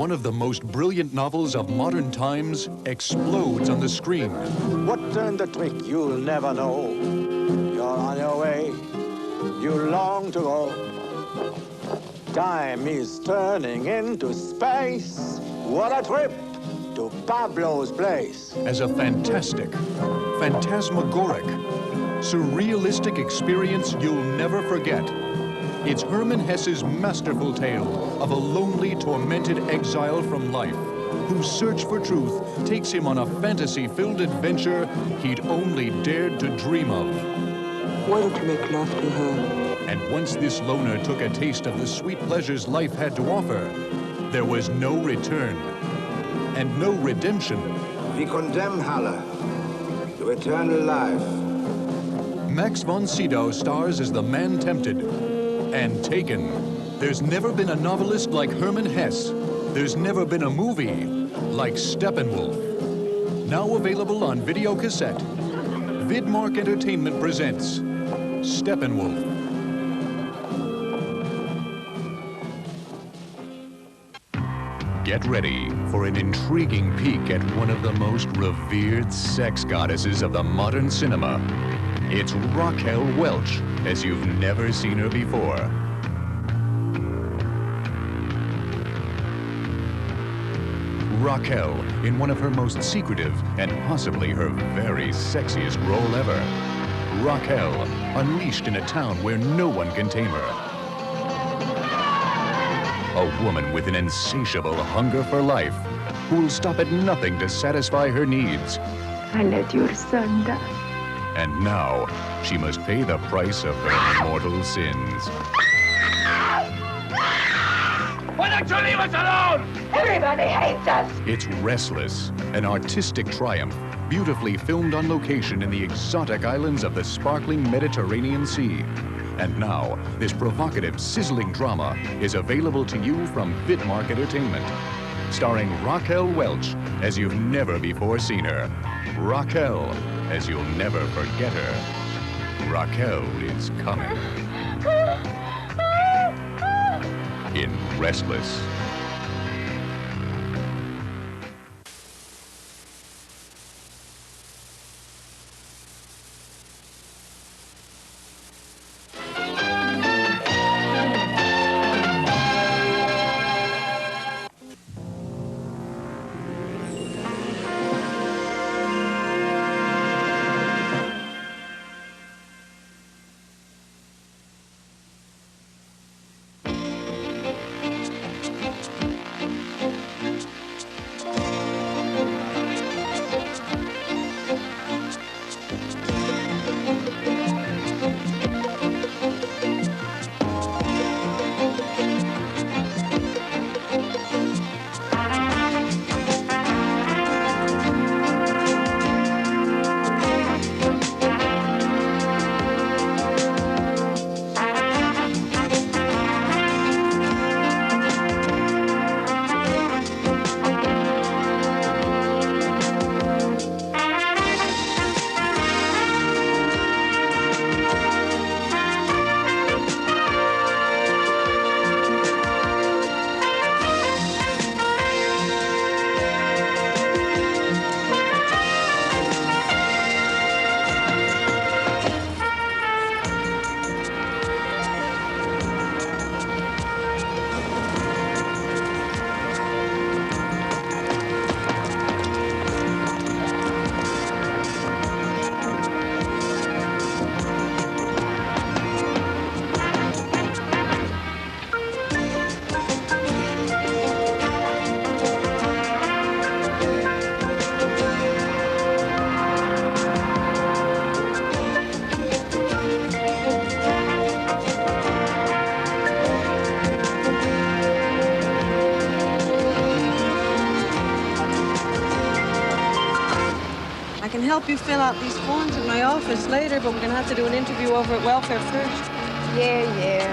one of the most brilliant novels of modern times explodes on the screen. What turned the trick, you'll never know. You're on your way, you long to go. Time is turning into space. What a trip to Pablo's place. As a fantastic, phantasmagoric, surrealistic experience you'll never forget. It's Hermann Hesse's masterful tale of a lonely, tormented exile from life, whose search for truth takes him on a fantasy-filled adventure he'd only dared to dream of. Why don't you make love to her? And once this loner took a taste of the sweet pleasures life had to offer, there was no return and no redemption. We condemn Halle to eternal life. Max von Sydow stars as the man tempted and taken. There's never been a novelist like Hermann Hesse. There's never been a movie like Steppenwolf. Now available on video cassette, Videmark Entertainment presents Steppenwolf. Get ready for an intriguing peek at one of the most revered sex goddesses of the modern cinema. It's Raquel Welch, as you've never seen her before. Raquel in one of her most secretive and possibly her very sexiest role ever. Raquel, unleashed in a town where no one can tame her. A woman with an insatiable hunger for life, who will stop at nothing to satisfy her needs. I let your son die. And now, she must pay the price of her mortal sins. Why don't you leave us alone? Everybody hates us. It's Restless, an artistic triumph, beautifully filmed on location in the exotic islands of the sparkling Mediterranean Sea. And now, this provocative, sizzling drama is available to you from Videmark Entertainment. Starring Raquel Welch as you've never before seen her. Raquel as you'll never forget her. Raquel is coming. In Restless. I can help you fill out these forms in my office later, but we're gonna have to do an interview over at welfare first. Yeah.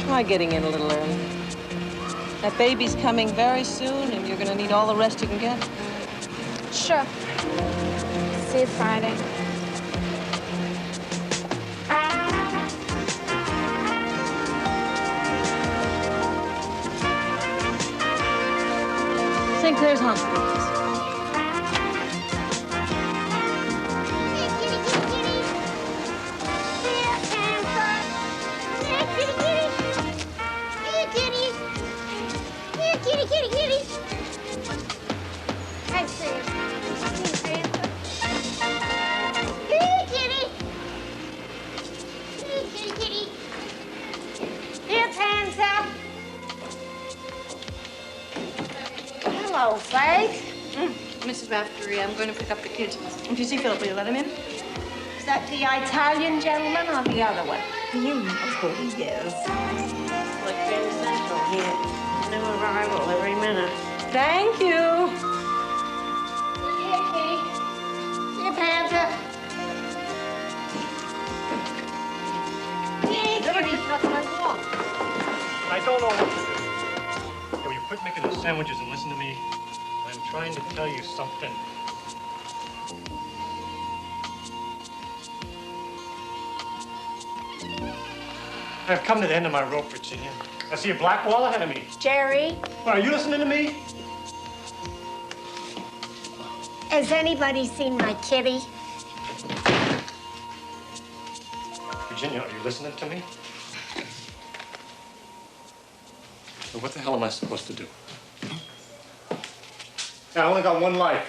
Try getting in a little early. That baby's coming very soon, and you're gonna need all the rest you can get. Sure. See you Friday. Here's Hans. Hello, Frayed. Mrs. Raftery, I'm going to pick up the kids. If you see Philip, will you let him in? Is that the Italian gentleman or the other one? You know who he is. Like very central here. New arrival every minute. Thank you. Here, Kitty. Here, Panther. Here, Kitty. Nothing I want. I don't know what to do. Will you quit making those sandwiches and listen to me? I'm trying to tell you something. I've come to the end of my rope, Virginia. I see a black wall ahead of me. Jerry, What, are you listening to me? has anybody seen my kitty? Virginia, are you listening to me? So what the hell am I supposed to do? I only got one life.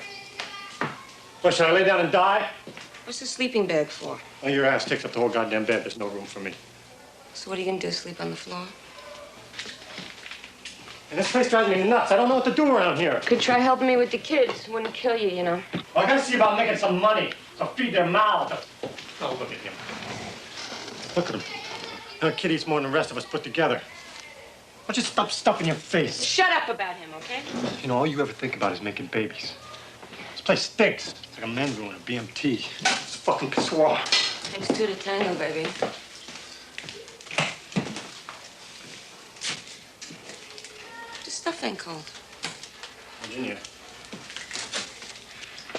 What, should I lay down and die? What's the sleeping bag for? Oh, your ass takes up the whole goddamn bed. There's no room for me. So what are you gonna do, sleep on the floor? And this place drives me nuts. I don't know what to do around here. Could try helping me with the kids. Wouldn't kill you, you know. Well, I gotta see about making some money. So feed their mouths. Oh, look at him. Look at him. That kid eats more than the rest of us put together. Why don't you stop stuffing your face? Shut up about him, okay? You know, all you ever think about is making babies. This place stinks. It's like a men's room in a BMT. It's a fucking pissoir. Takes two to tango, baby. The stuff ain't cold. Virginia.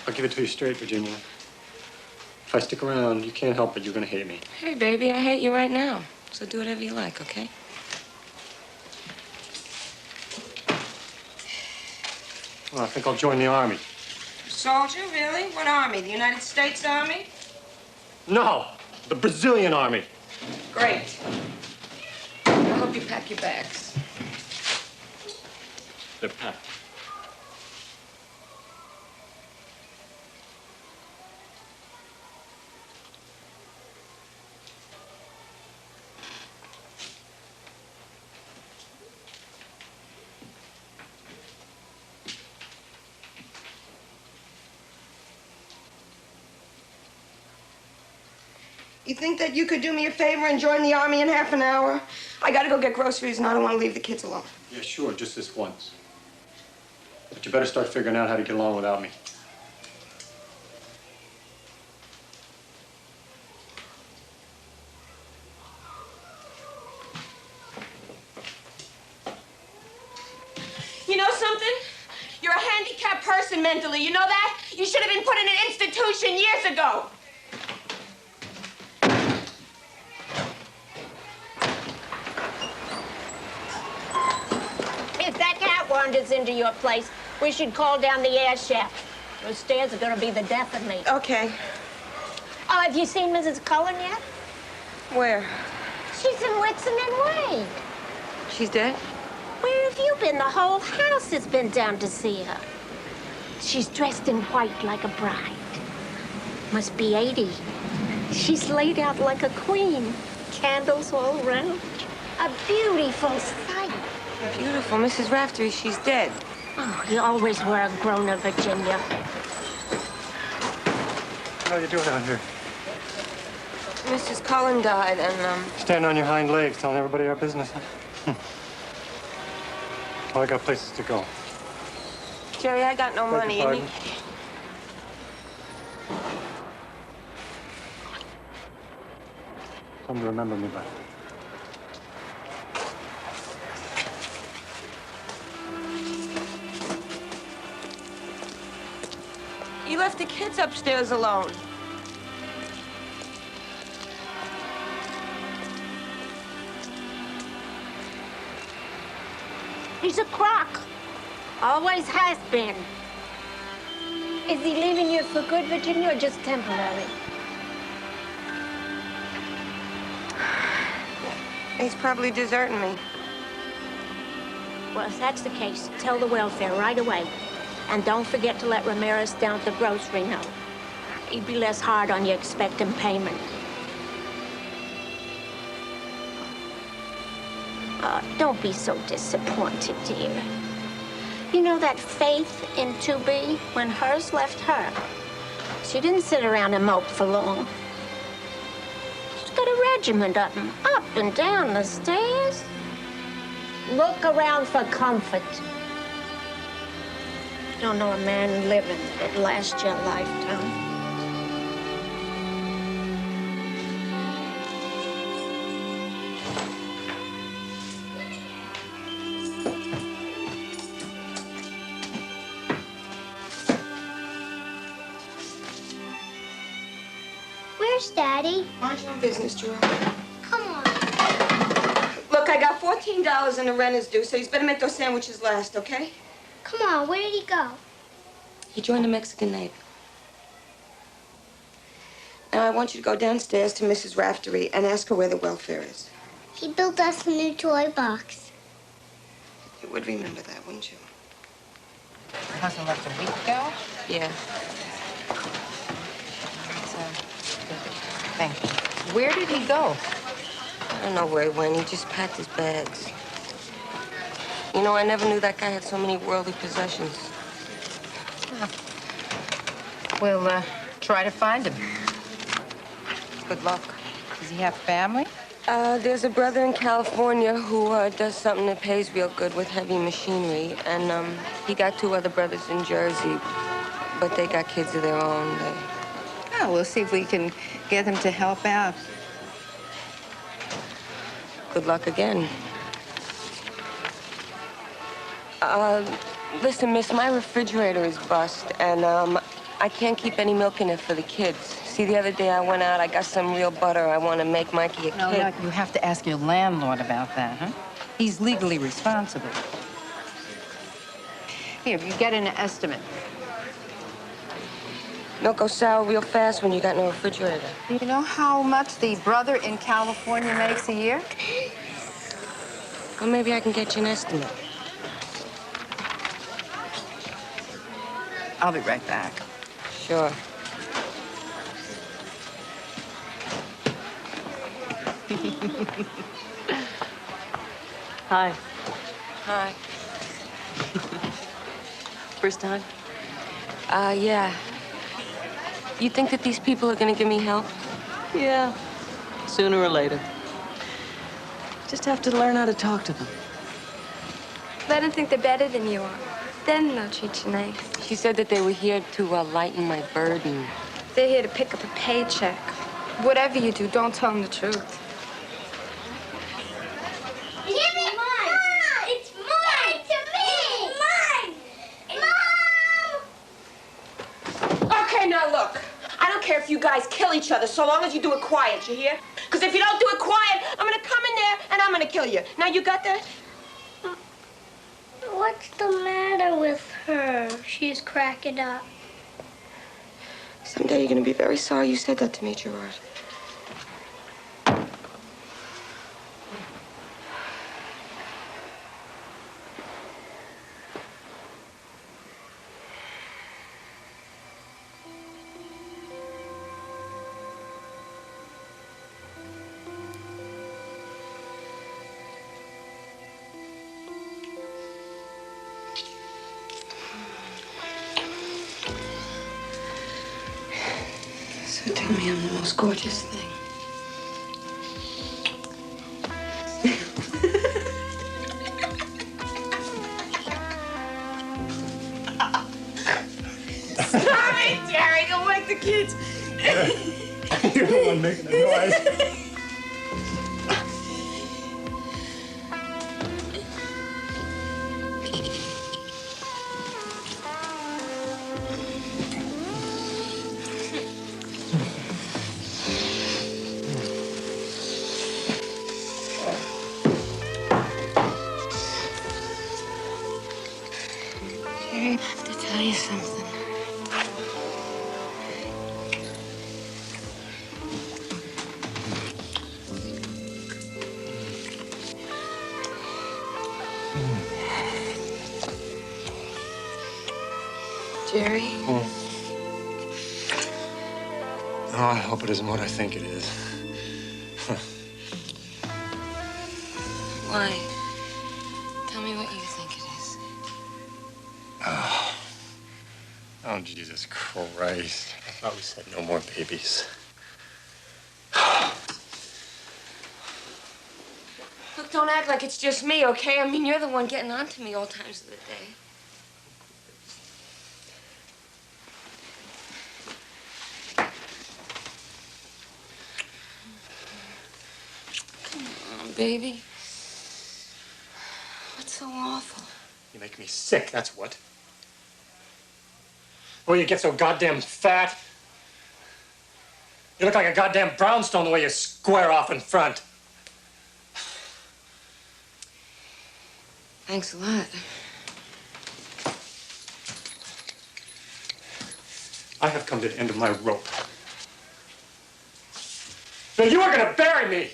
I'll give it to you straight, Virginia. If I stick around, you can't help it. You're gonna hate me. Hey, baby, I hate you right now. So do whatever you like, okay? Well, I think I'll join the army. Soldier, really? What army? The United States Army? No, the Brazilian army. Great. I hope you pack your bags. They're packed. You think that you could do me a favor and join the army in half an hour? I gotta go get groceries and I don't want to leave the kids alone. Yeah, sure, just this once. But you better start figuring out how to get along without me. You know something? You're a handicapped person mentally. You know that? You should have been put in an institution years ago. If that cat wanders into your place, we should call down the air shaft. Those stairs are going to be the death of me. Okay. Oh, have you seen Mrs. Cullen yet? Where? She's in Whitson and Wade. She's dead? Where have you been? The whole house has been down to see her. She's dressed in white like a bride. Must be 80. She's laid out like a queen. Candles all around. A beautiful sight. Beautiful. Mrs. Raftery, she's dead. Oh, you always were a grown-up, Virginia. How are you doing out here? Mrs. Cullen died and, Standing on your hind legs, telling everybody our business, huh? Well, I got places to go. Jerry, I got no money. Beg your And pardon? Something to remember me by. you left the kids upstairs alone. He's a crock. Always has been. Is he leaving you for good, Virginia, or just temporary? He's probably deserting me. Well, if that's the case, tell the welfare right away. And don't forget to let Ramirez down at the grocery know. He'd be less hard on you expecting payment. Don't be so disappointed, dear. You know that Faith in 2B, when hers left her, she didn't sit around and mope for long. She's got a regiment of them, up and down the stairs. Look around for comfort. You don't know a man living that lasts your lifetime. Where's Daddy? Mind your own business, Gerard. Come on. Look, I got $14 and the rent is due, so he's better make those sandwiches last, okay? Come on, where did he go? He joined the Mexican Navy. Now, I want you to go downstairs to Mrs. Raftery and ask her where the welfare is. He built us a new toy box. You would remember that, wouldn't you? Your husband left a week ago? Yeah. Thank you. Where did he go? I don't know where he went. He just packed his bags. You know, I never knew that guy had so many worldly possessions. We'll try to find him. Good luck. Does he have family? There's a brother in California who does something that pays real good with heavy machinery. And he got 2 other brothers in Jersey, but they got kids of their own. Oh, we'll see if we can get them to help out. Good luck again. Listen, miss, my refrigerator is bust, and I can't keep any milk in it for the kids. See, the other day I went out, I got some real butter. I want to make Mikey a No, cake. you have to ask your landlord about that, huh? He's legally responsible. Here, you get an estimate. Milk goes sour real fast when you got no refrigerator. Do you know how much the brother in California makes a year? Well, maybe I can get you an estimate. I'll be right back. Sure. Hi. Hi. First time? Yeah. You think that these people are gonna give me help? Yeah, sooner or later. Just have to learn how to talk to them. Let them think they're better than you are. Then they'll treat you nice. She said that they were here to lighten my burden. They're here to pick up a paycheck. Whatever you do, don't tell them the truth. Give it mine! It's mine! To me! Mine! Mom! Okay, now look. I don't care if you guys kill each other, so long as you do it quiet, you hear? Because if you don't do it quiet, I'm gonna come in there and I'm gonna kill you. Now, you got that? What's the matter with her? She's cracking up. Someday you're gonna be very sorry you said that to me, Gerard. So tell me I'm the most gorgeous thing. Stop it, Jerry. Don't wake the kids. You're the one making the noise. you something. Jerry? Oh, I hope it isn't what I think it is. Why? Tell me what you think it is. Oh, Jesus Christ. I thought we said no more babies. Look, don't act like it's just me, okay? I mean, you're the one getting on to me all times of the day. Come on, baby. What's so awful? You make me sick, that's what. Oh, you get so goddamn fat. You look like a goddamn brownstone the way you square off in front. Thanks a lot. I have come to the end of my rope. So you are gonna bury me!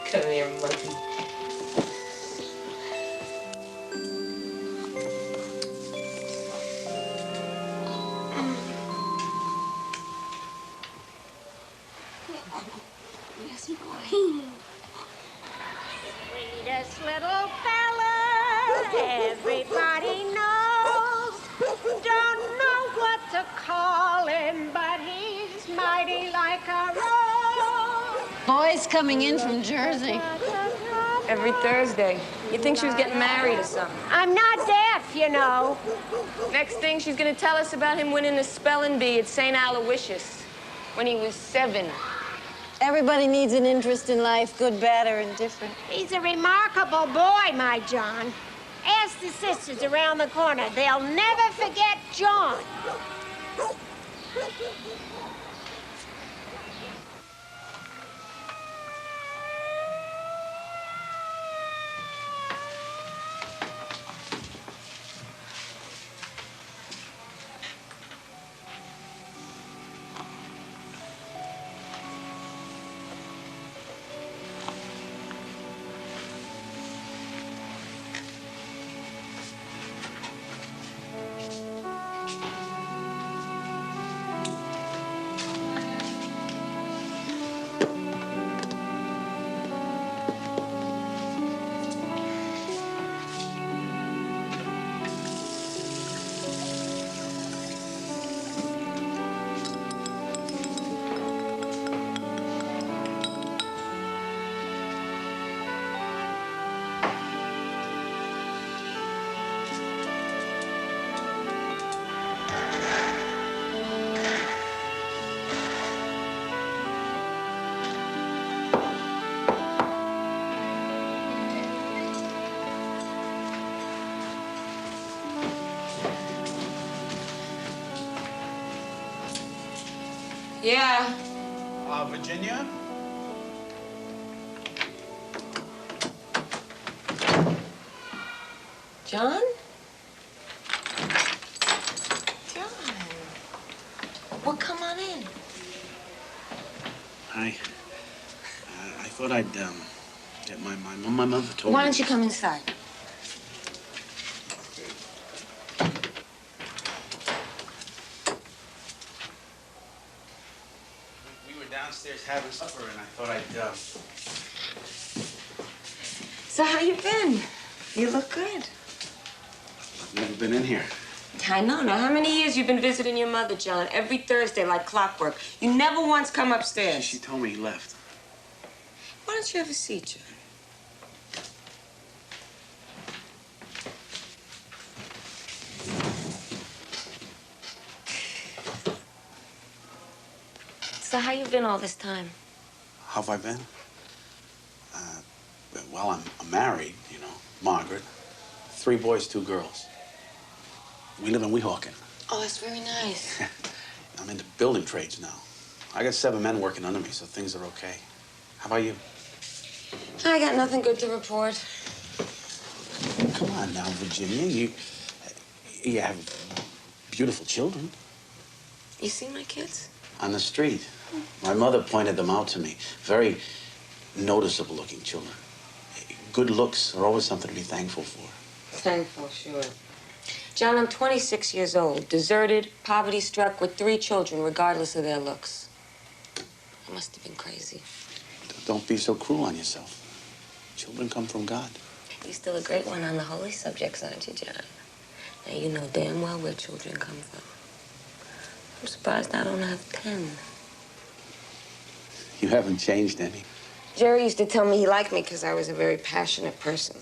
Come here, monkey. Yes, boy. Sweetest little fella, everybody knows. Don't know what to call him, but he's mighty like a rose. Boys coming in from Jersey. Every Thursday. You'd think she was getting married or something. I'm not deaf, you know. Next thing, she's gonna tell us about him winning the spelling bee at St. Aloysius when he was 7. Everybody needs an interest in life, good, bad, or indifferent. He's a remarkable boy, my John. Ask the sisters around the corner. They'll never forget John. Yeah. Virginia? John? John. Well, come on in. I thought I'd, get my mother told me. Why don't you come inside? We were downstairs having supper, and I thought I'd, So how you been? You look good. I've never been in here. I know. Now, how many years you've been visiting your mother, John? Every Thursday, like clockwork. You never once come upstairs. She told me he left. Why don't you have a seat, John? So how you been all this time? How have I been? Well, I'm married, you know, Margaret. 3 boys, 2 girls. We live in Weehawken. Oh, that's very nice. I'm into building trades now. I got 7 men working under me, so things are okay. How about you? I got nothing good to report. Come on now, Virginia. You have beautiful children. You see my kids? On the street. My mother pointed them out to me. Very noticeable-looking children. Good looks are always something to be thankful for. Thankful, sure. John, I'm 26 years old, deserted, poverty-struck, with 3 children, regardless of their looks. I must have been crazy. Don't be so cruel on yourself. Children come from God. You're still a great one on the holy subjects, aren't you, John? Now, you know damn well where children come from. I'm surprised I don't have 10. You haven't changed any. Jerry used to tell me he liked me because I was a very passionate person.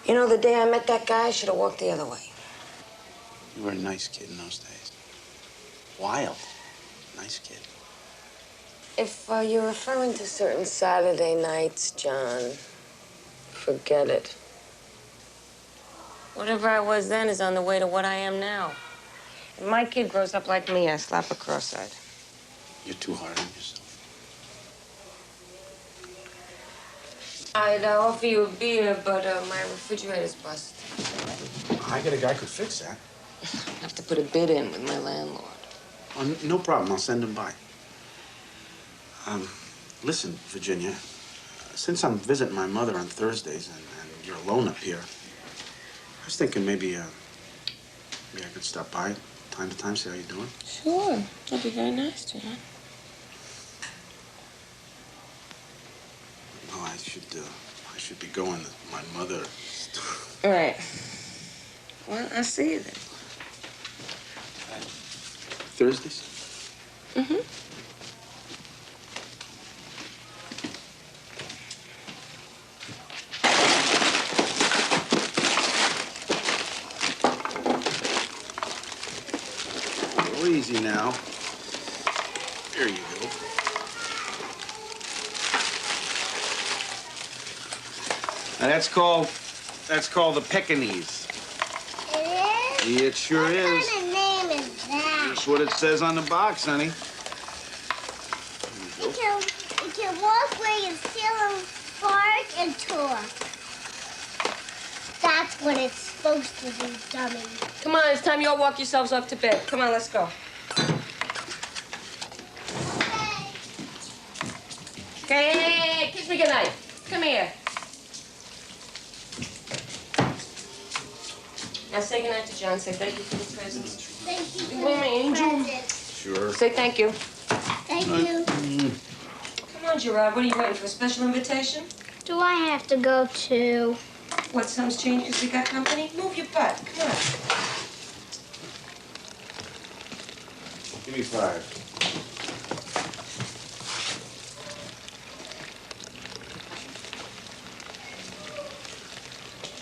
You know, the day I met that guy, I should have walked the other way. You were a nice kid in those days. Wild. Nice kid. If you're referring to certain Saturday nights, John, forget it. Whatever I was then is on the way to what I am now. If my kid grows up like me, I slap her cross-eyed. You're too hard on yourself. I'd offer you a beer, but my refrigerator's busted. I got a guy could fix that. I have to put a bid in with my landlord. Oh, no problem. I'll send him by. Listen, Virginia, since I'm visiting my mother on Thursdays and you're alone up here, I was thinking maybe I could stop by time to time, see how you're doing. Sure. That'd be very nice, John. No, I should be going. My mother. All right. Well, I'll see you then. Thursdays? Mm-hmm. Go easy now. There you go. Now that's called the Pekingese. It is? It sure is. What kind of name is that? That's what it says on the box, honey. It can walk where you still bark and talk. That's what it's supposed to do, dummy. Come on, it's time you all walk yourselves off to bed. Come on, let's go. Okay, kiss me goodnight. Come here. Now say goodnight to John. Say thank you for the presents. Thank you for the angel. Sure. Say thank you. Thank you. Come on, Gerard. What are you waiting for? A special invitation? Do I have to go too? What, some's changed because we got company? Move your butt. Come on. Give me 5.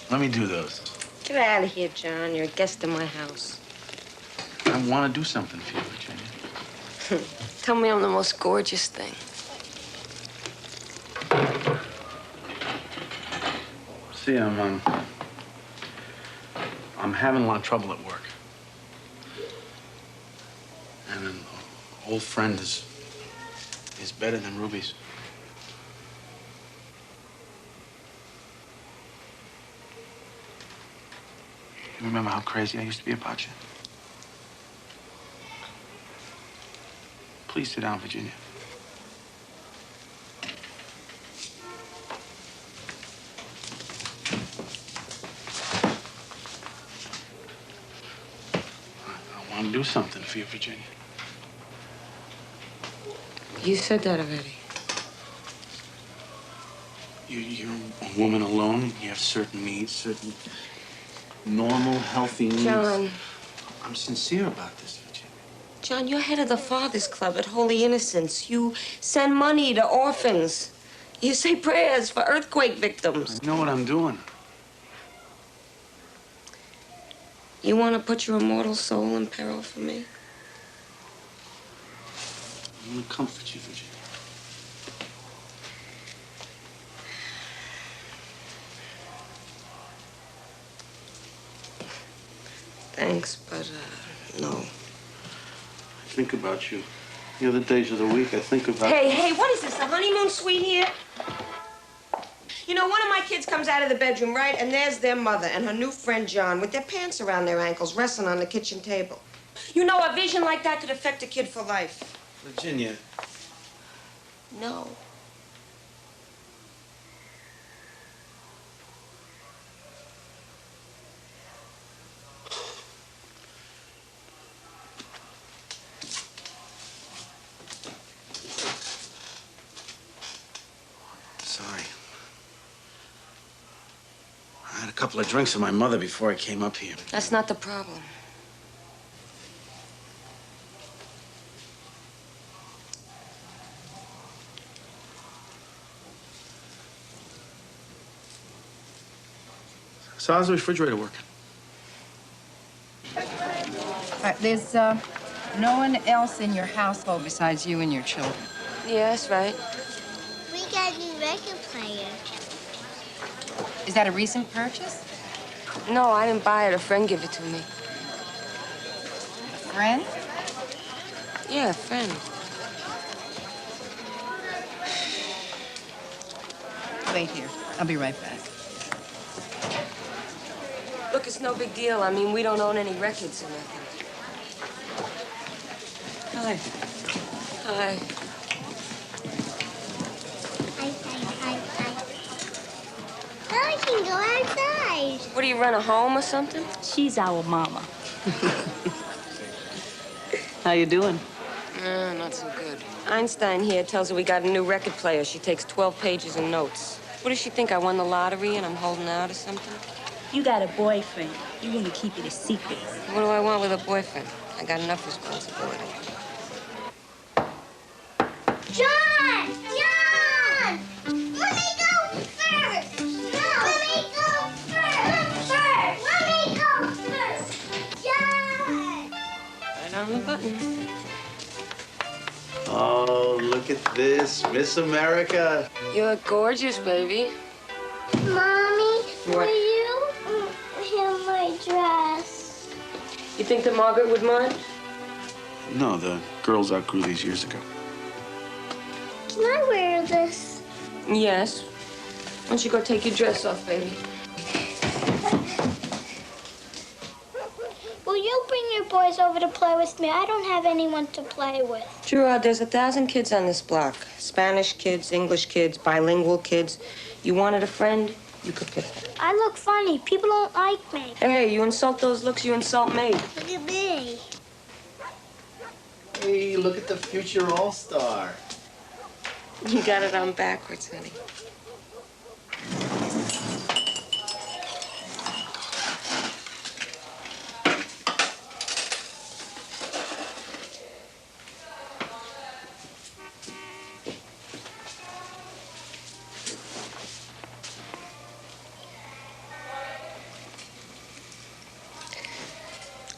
Let me do those. Get out of here, John. You're a guest in my house. I want to do something for you, Virginia. Tell me I'm the most gorgeous thing. See, I'm having a lot of trouble at work. And an old friend is better than rubies. You remember how crazy I used to be about you? Please sit down, Virginia. I want to do something for you, Virginia. You said that already. You're a woman alone. You have certain needs, certain normal, healthy needs. John. I'm sincere about this, Virginia. John, you're head of the Fathers Club at Holy Innocents. You send money to orphans. You say prayers for earthquake victims. I know what I'm doing. You want to put your immortal soul in peril for me? I want to comfort you, Virginia. Thanks, but, no. I think about you. The other days of the week, I think about... Hey, what is this, a honeymoon suite here? You know, one of my kids comes out of the bedroom, right, and there's their mother and her new friend, John, with their pants around their ankles, wrestling on the kitchen table. You know, a vision like that could affect a kid for life. Virginia. No. Sorry. I had a couple of drinks with my mother before I came up here. That's not the problem. So how's the refrigerator working? There's no one else in your household besides you and your children. Yeah, that's right. We got a new record player. Is that a recent purchase? No, I didn't buy it. A friend gave it to me. A friend? Yeah, a friend. Wait here. I'll be right back. Look, it's no big deal. I mean, we don't own any records or nothing. Hi. Hi. Now we can go outside. What, do you run a home or something? She's our mama. How you doing? Not so good. Einstein here tells her we got a new record player. She takes 12 pages of notes. What does she think, I won the lottery and I'm holding out or something? You got a boyfriend. You want to keep it a secret. What do I want with a boyfriend? I got enough responsibility. John! John! Let me go first! No! Let me go first! Let me go first! John! Right on the button. Oh, look at this. Miss America. You look gorgeous, baby. Mommy, What? will you hem my dress? You think that Margaret would mind? No, the girls outgrew these years ago. Can I wear this? Yes. Why don't you go take your dress off, baby? Will you bring your boys over to play with me? I don't have anyone to play with. Gerard, there's 1,000 kids on this block. Spanish kids, English kids, bilingual kids. You wanted a friend, you could pick them. I look funny. People don't like me. Hey, you insult those looks, you insult me. Look at me. Hey, look at the future all-star. You got it on backwards, honey.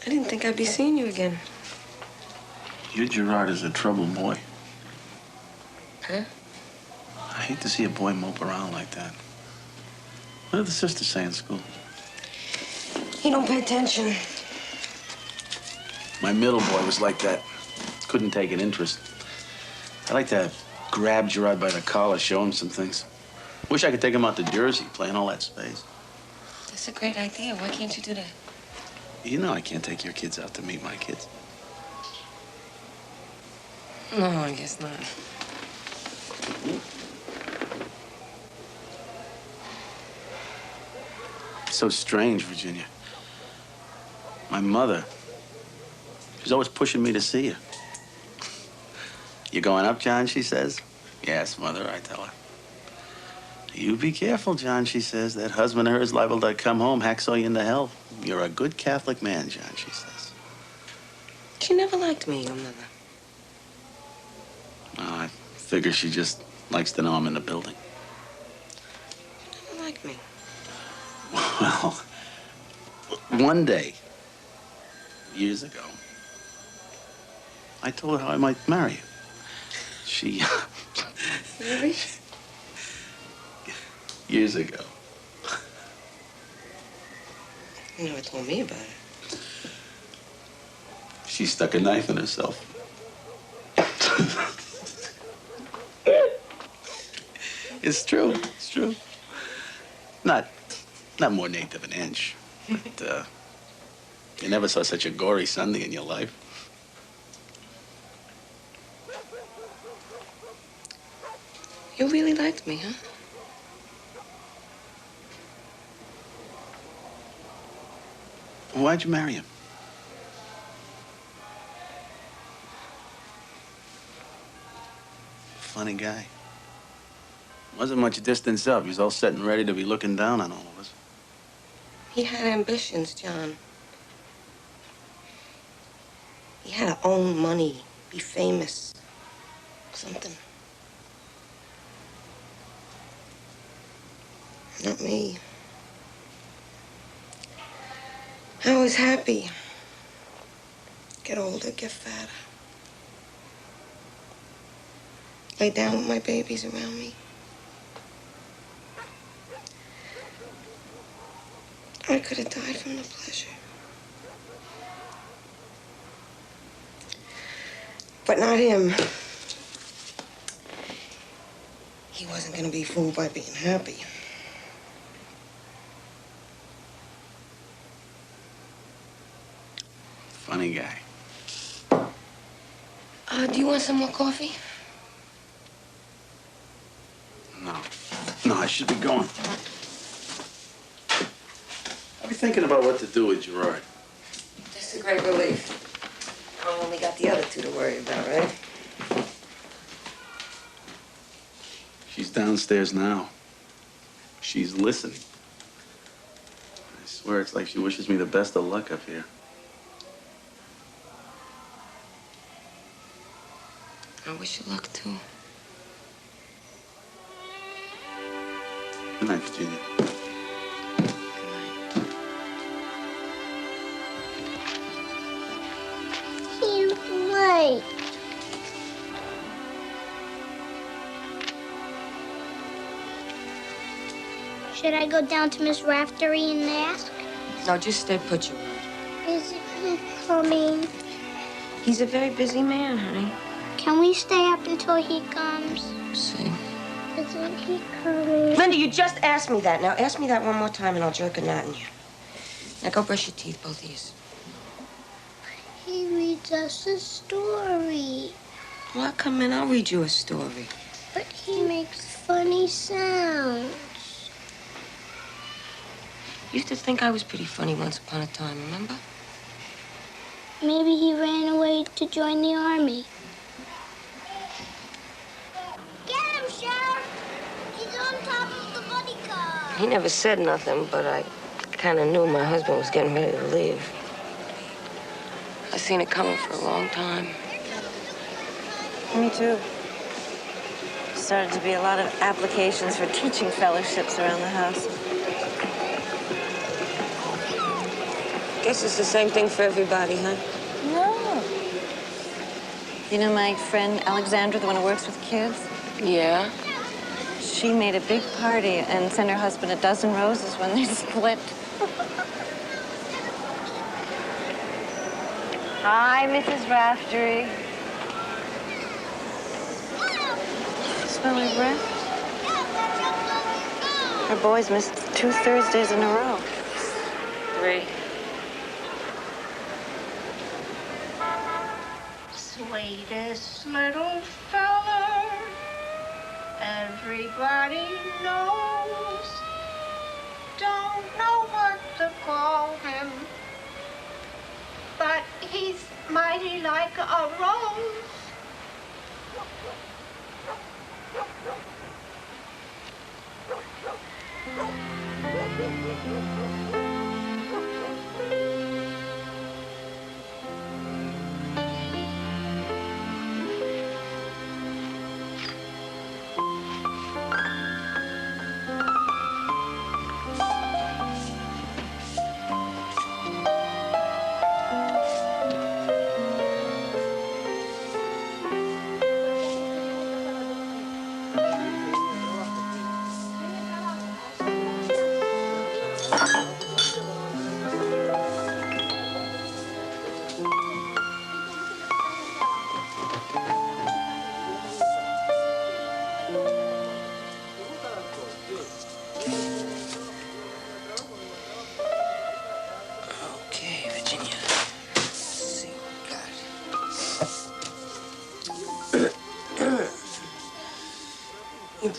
I didn't think I'd be seeing you again. You, Gerard, is a troubled boy. Huh? I hate to see a boy mope around like that. What did the sisters say in school? He don't pay attention. My middle boy was like that. Couldn't take an interest. I like to grab Gerard by the collar, show him some things. Wish I could take him out to Jersey, play in all that space. That's a great idea. Why can't you do that? You know I can't take your kids out to meet my kids. No, I guess not. It's so strange, Virginia. My mother, she's always pushing me to see you. You going up, John, she says. Yes, Mother, I tell her. You be careful, John, she says. That husband of hers liable to come home, hacksaw you into hell. You're a good Catholic man, John, she says. She never liked me, your mother. Oh, I figure she just likes to know I'm in the building. She never liked me. Well, one day, years ago, I told her how I might marry you. She... Really? Years ago. You never told me about it. She stuck a knife in herself. It's true. It's true. Not more than 1/8 of an inch. But you never saw such a gory Sunday in your life. You really liked me, huh? Why'd you marry him? Funny guy. Wasn't much distance up. He was all set and ready to be looking down on all of us. He had ambitions, John. He had to own money, be famous, something. Not me. I was happy. Get older, get fatter. Lay down with my babies around me. I could have died from the pleasure. But not him. He wasn't gonna be fooled by being happy. Funny guy. Do you want some more coffee? No, I should be going. I'll be thinking about what to do with Gerard. That's a great relief. I only got the other two to worry about, right? She's downstairs now. She's listening. I swear it's like she wishes me the best of luck up here. I wish you luck, too. Good night, Virginia. He's late. Should I go down to Miss Raftery and ask? No, just stay put, Gerard. Isn't he coming? He's a very busy man, honey. Can we stay up until he comes? See? Isn't he coming? Linda, you just asked me that. Now ask me that one more time and I'll jerk a knot in you. Now go brush your teeth, both of you. He reads us a story. Well, I'll come in, I'll read you a story. But he makes funny sounds. You used to think I was pretty funny once upon a time, remember? Maybe he ran away to join the army. Get him, Sheriff! He's on top of the buddy car. He never said nothing, but I kind of knew my husband was getting ready to leave. I seen it coming for a long time. Me too. Started to be a lot of applications for teaching fellowships around the house. Guess it's the same thing for everybody, huh? No. You know my friend Alexandra, the one who works with kids? Yeah. She made a big party and sent her husband a dozen roses when they split. Hi, Mrs. Raftery. Smell my breath? Her boys missed 2 Thursdays in a row. 3. Sweetest little fella, everybody knows. Don't know what to call him, but he's mighty like a rose.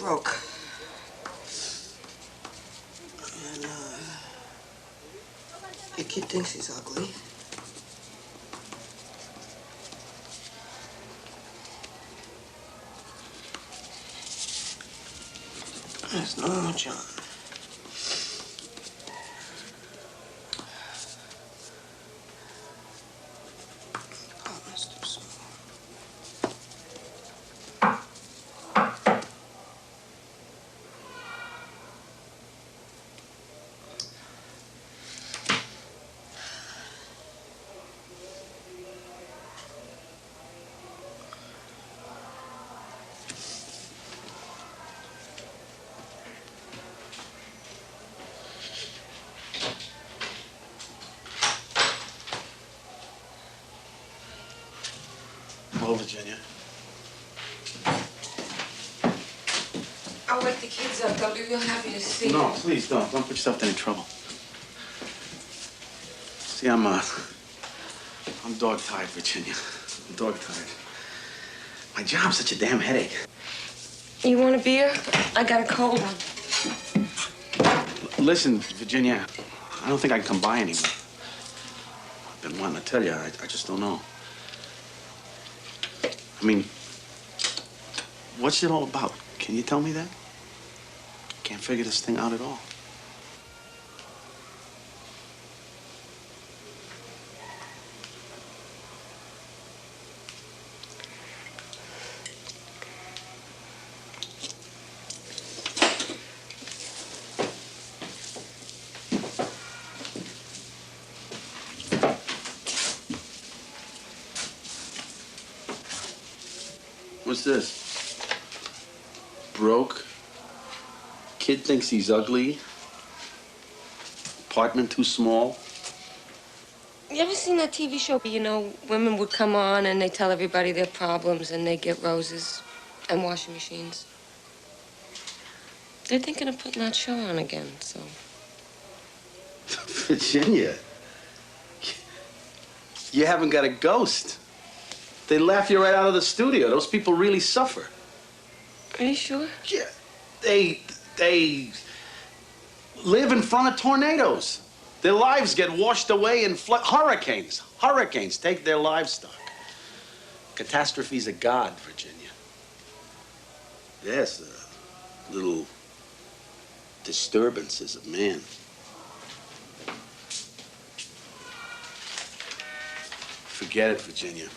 broke. And, your kid thinks he's ugly. There's no more John. Apartment's too small. Hello, Virginia. I'll wake the kids up. They'll be real happy to see you. No, please don't. Don't put yourself in any trouble. See, I'm dog-tired, Virginia. I'm dog-tired. My job's such a damn headache. You want a beer? I got a cold one. Listen, Virginia, I don't think I can come by anymore. I've been wanting to tell you, I just don't know. I mean, what's it all about? Can you tell me that? Can't figure this thing out at all. What's this? Broke. Kid thinks he's ugly. Apartment too small. You ever seen that TV show? You know, women would come on and they tell everybody their problems and they get roses and washing machines. They're thinking of putting that show on again, so. Virginia, you haven't got a ghost. They laugh you right out of the studio. Those people really suffer. Are you sure? Yeah, they live in front of tornadoes. Their lives get washed away in hurricanes. Hurricanes take their livestock. Catastrophes of God, Virginia. Yes, little disturbances of man. Forget it, Virginia.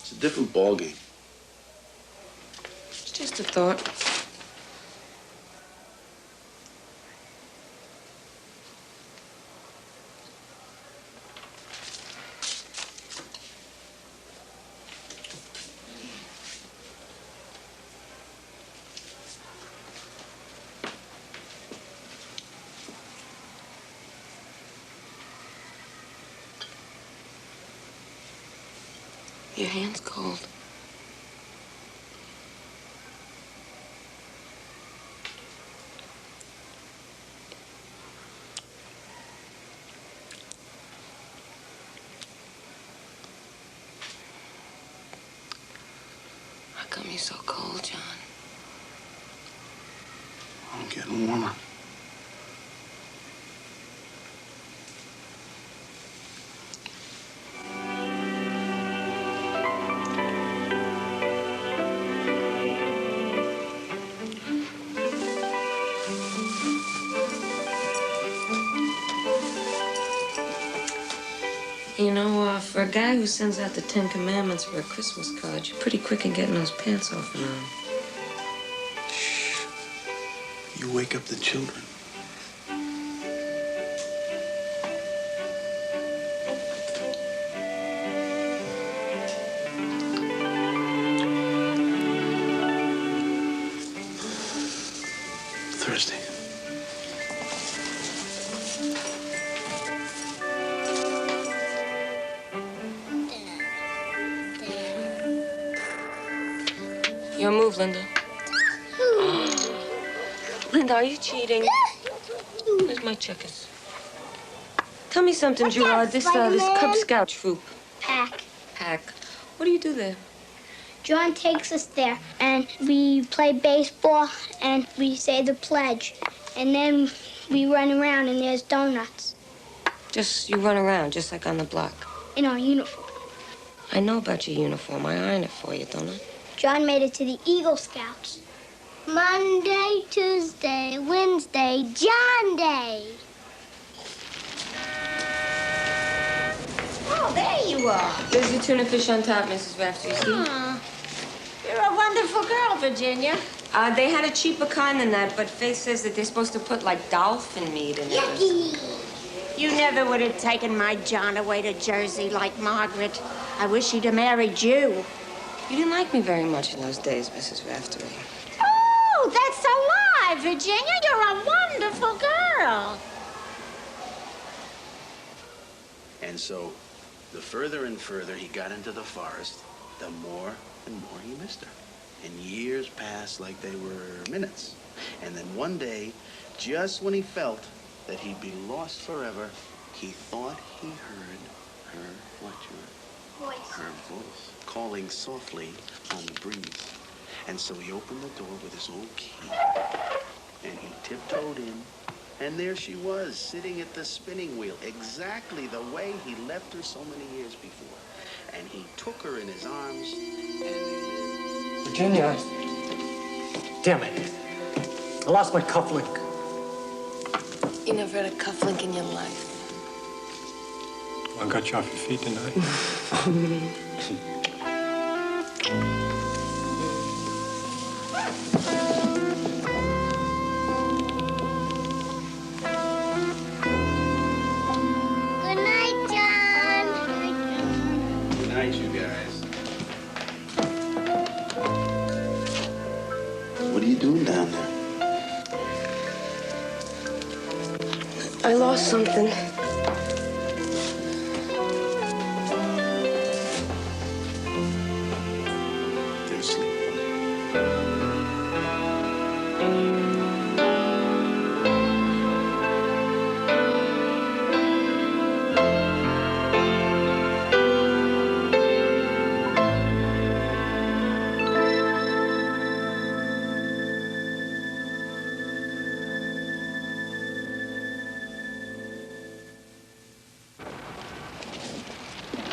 It's a different ballgame. It's just a thought. Your hand's cold. How come you're so cold, John? I'm getting warmer. You know, for a guy who sends out the 10 Commandments for a Christmas card, you're pretty quick in getting those pants off and on. Shh. You wake up the children. Thursday. Your move, Linda. Linda, are you cheating? Where's my checkers? Tell me something, Gerard. This Cub Scout troop. Pack. Pack. What do you do there? John takes us there, and we play baseball, and we say the pledge. And then we run around, and there's donuts. You run around, just like on the block. In our uniform. I know about your uniform. I iron it for you, don't I? John made it to the Eagle Scouts. Monday, Tuesday, Wednesday, John Day. Oh, there you are. There's your tuna fish on top, Mrs. Rafter, you see? You're a wonderful girl, Virginia. They had a cheaper kind than that, but Faith says that they're supposed to put, like, dolphin meat in it. Yucky! You never would have taken my John away to Jersey like Margaret. I wish he'd have married you. You didn't like me very much in those days, Mrs. Rafter. Oh, that's a lie, Virginia. You're a wonderful girl. And so, the further and further he got into the forest, the more and more he missed her. And years passed like they were minutes. And then one day, just when he felt that he'd be lost forever, he thought he heard her, her voice, calling softly on the breeze. And so he opened the door with his old key, and he tiptoed in, and there she was, sitting at the spinning wheel, exactly the way he left her so many years before. And he took her in his arms, and Virginia. Damn it. I lost my cufflink. You never had a cufflink in your life. I got you off your feet tonight. Good night, John. good night, you guys. What are you doing down there? I lost something. They're asleep.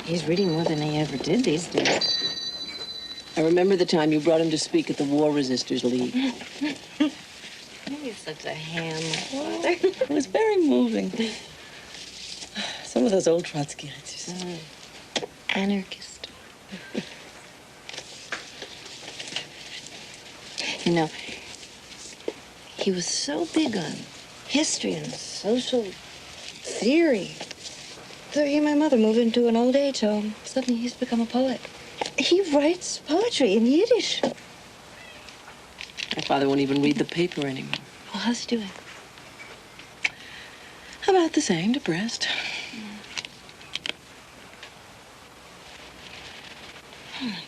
He's reading more than he ever did these days. I remember the time you brought him to speak at the War Resisters League. He's such a ham, Father. It was very moving. Some of those old Trotskyites are just anarchist. You know, he was so big on history and social theory. So he and my mother moved into an old age home. Suddenly he's become a poet. He writes poetry in Yiddish. My father won't even read the paper anymore. Well, how's he doing? About the same, depressed. Oh, my God.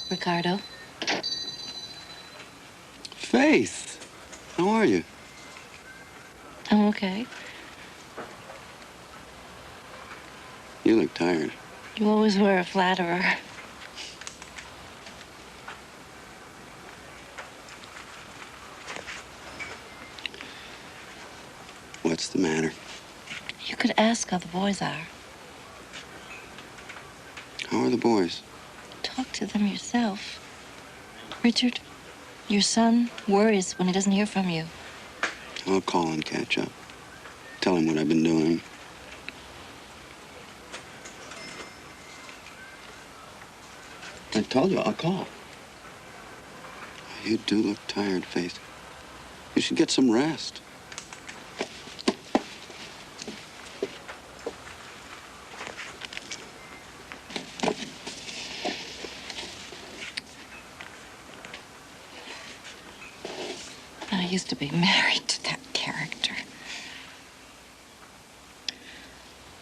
Ricardo? Faith, how are you? I'm okay. You look tired. You always were a flatterer. What's the matter? You could ask how the boys are. How are the boys? Talk to them yourself. Richard, your son worries when he doesn't hear from you. I'll call and catch up. Tell him what I've been doing. I told you, I'll call. You do look tired, Faith. You should get some rest. I used to be married to that character.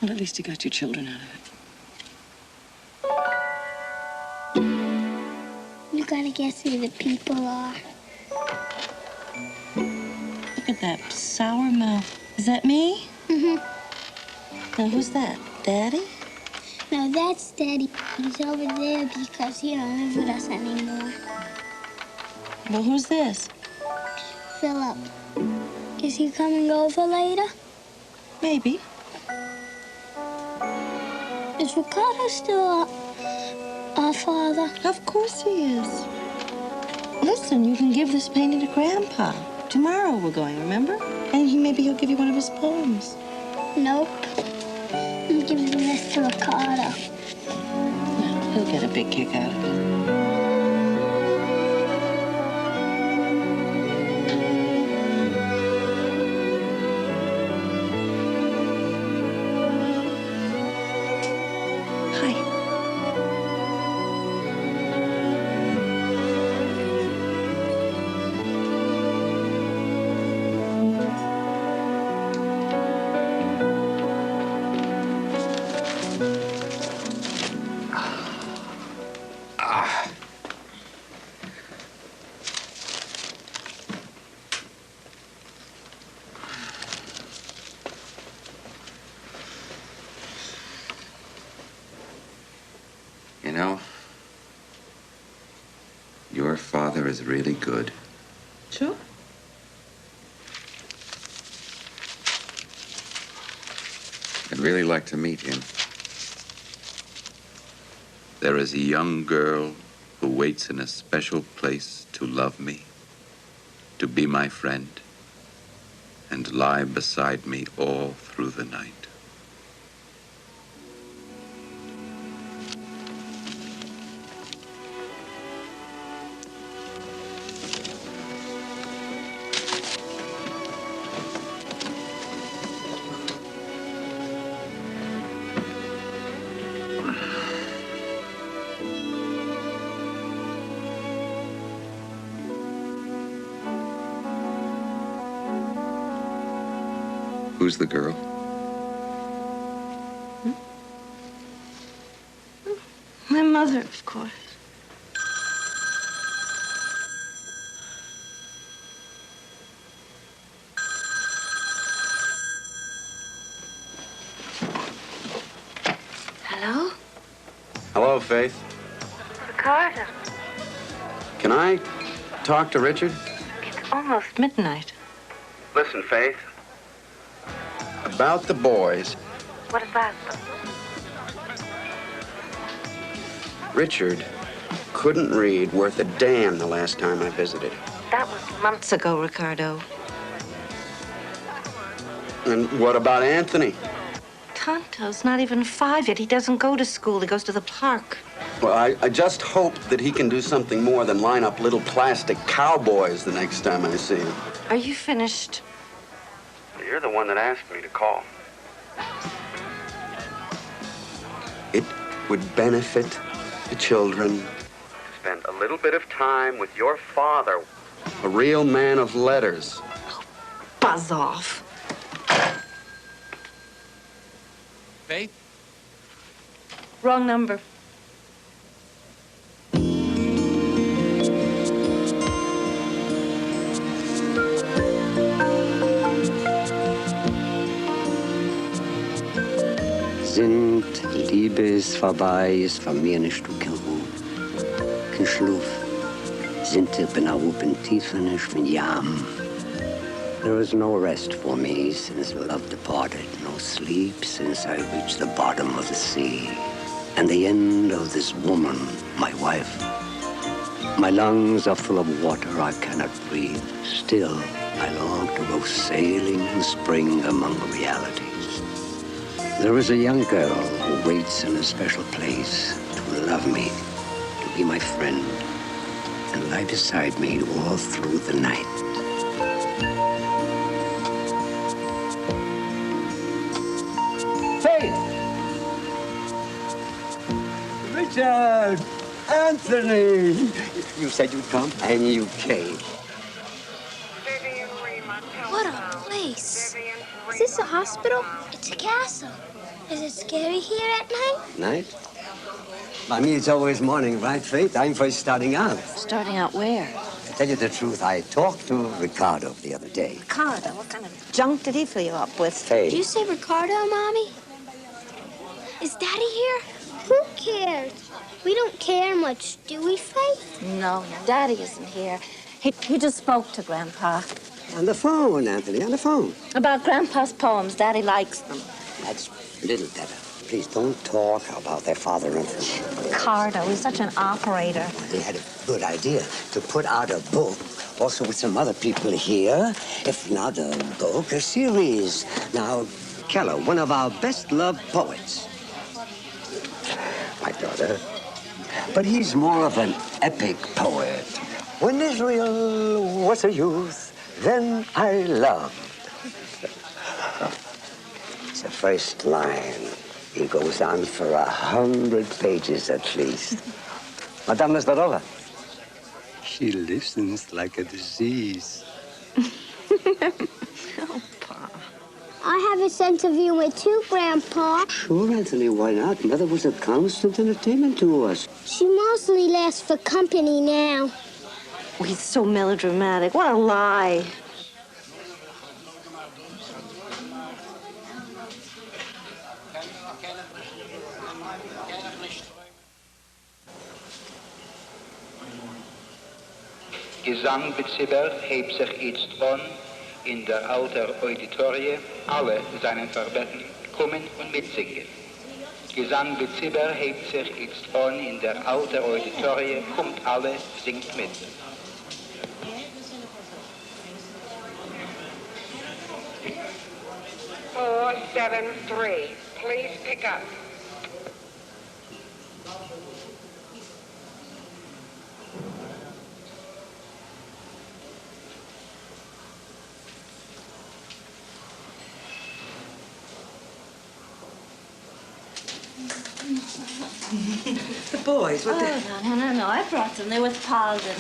Well, at least you got your children out of it. You gotta guess who the people are. Look at that sour mouth. Is that me? Mm-hmm. Now, who's that? Daddy? No, that's Daddy. He's over there because he don't live with us anymore. Well, who's this? Philip. Is he coming over later? Maybe. Is Ricardo still our father? Of course he is. Listen, you can give this painting to Grandpa. Tomorrow we're going, remember? And maybe he'll give you one of his poems. Nope. I'm giving this to Ricardo. Well, he'll get a big kick out of it. You know, your father is really good. Sure. I'd really like to meet him. There is a young girl who waits in a special place to love me, to be my friend, and lie beside me all through the night. Who's the girl? My mother, of course. Hello? Hello, Faith. Ricardo. Can I talk to Richard? It's almost midnight. Listen, Faith. About the boys. What about them? Richard couldn't read worth a damn the last time I visited him. That was months ago, Ricardo. And what about Anthony? Tonto's not even 5 yet. He doesn't go to school. He goes to the park. Well, I just hope that he can do something more than line up little plastic cowboys the next time I see him. Are you finished? You're the one that asked me to call. It would benefit the children to spend a little bit of time with your father, a real man of letters. Buzz off. Faith? Wrong number. Sind, Liebe ist vorbei, ist von mir nicht kein Ruhe, kein Schlaf. Sind bin auf in Tiefen nicht mit Jam. There is no rest for me since love departed, no sleep since I reached the bottom of the sea, and the end of this woman, my wife. My lungs are full of water, I cannot breathe. Still, I long to go sailing in spring among realities. There is a young girl who waits in a special place to love me, to be my friend, and lie beside me all through the night. Faith! Richard! Anthony! You said you'd come, and you came. What a place. Is this a hospital? It's a castle. Is it scary here at night? Night? By me, it's always morning, right, Faith? I'm for starting out. Starting out where? Tell you the truth, I talked to Ricardo the other day. Ricardo, what kind of junk did he fill you up with? Hey. Did you say Ricardo, Mommy? Is Daddy here? Who cares? We don't care much, do we, Faith? No, Daddy isn't here. He just spoke to Grandpa. On the phone, Anthony, on the phone. About Grandpa's poems. Daddy likes them. That's a little better. Please don't talk about their father and mother. Ricardo, he's such an operator. They had a good idea to put out a book, also with some other people here. If not a book, a series. Now, Keller, one of our best-loved poets. My brother. But he's more of an epic poet. When Israel was a youth, then I loved. It's the first line. He goes on for 100 pages at least. Madame Nestorova. She listens like a disease. Oh, Pa. I have a sense of humor too, Grandpa. Sure, Anthony, why not? Mother was a constant entertainment to us. She mostly lasts for company now. Oh, he's so melodramatic. What a lie. Gesang bezibbert hebt sich jetzt an in der alten Auditorie. Alle seinen Verbeten kommen und mitsingen. Gesang bezibbert hebt sich jetzt an in der alten Auditorie. Kommt alle, singt mit. 473. Please pick up. The boys, what they... No, I brought them. They were positive.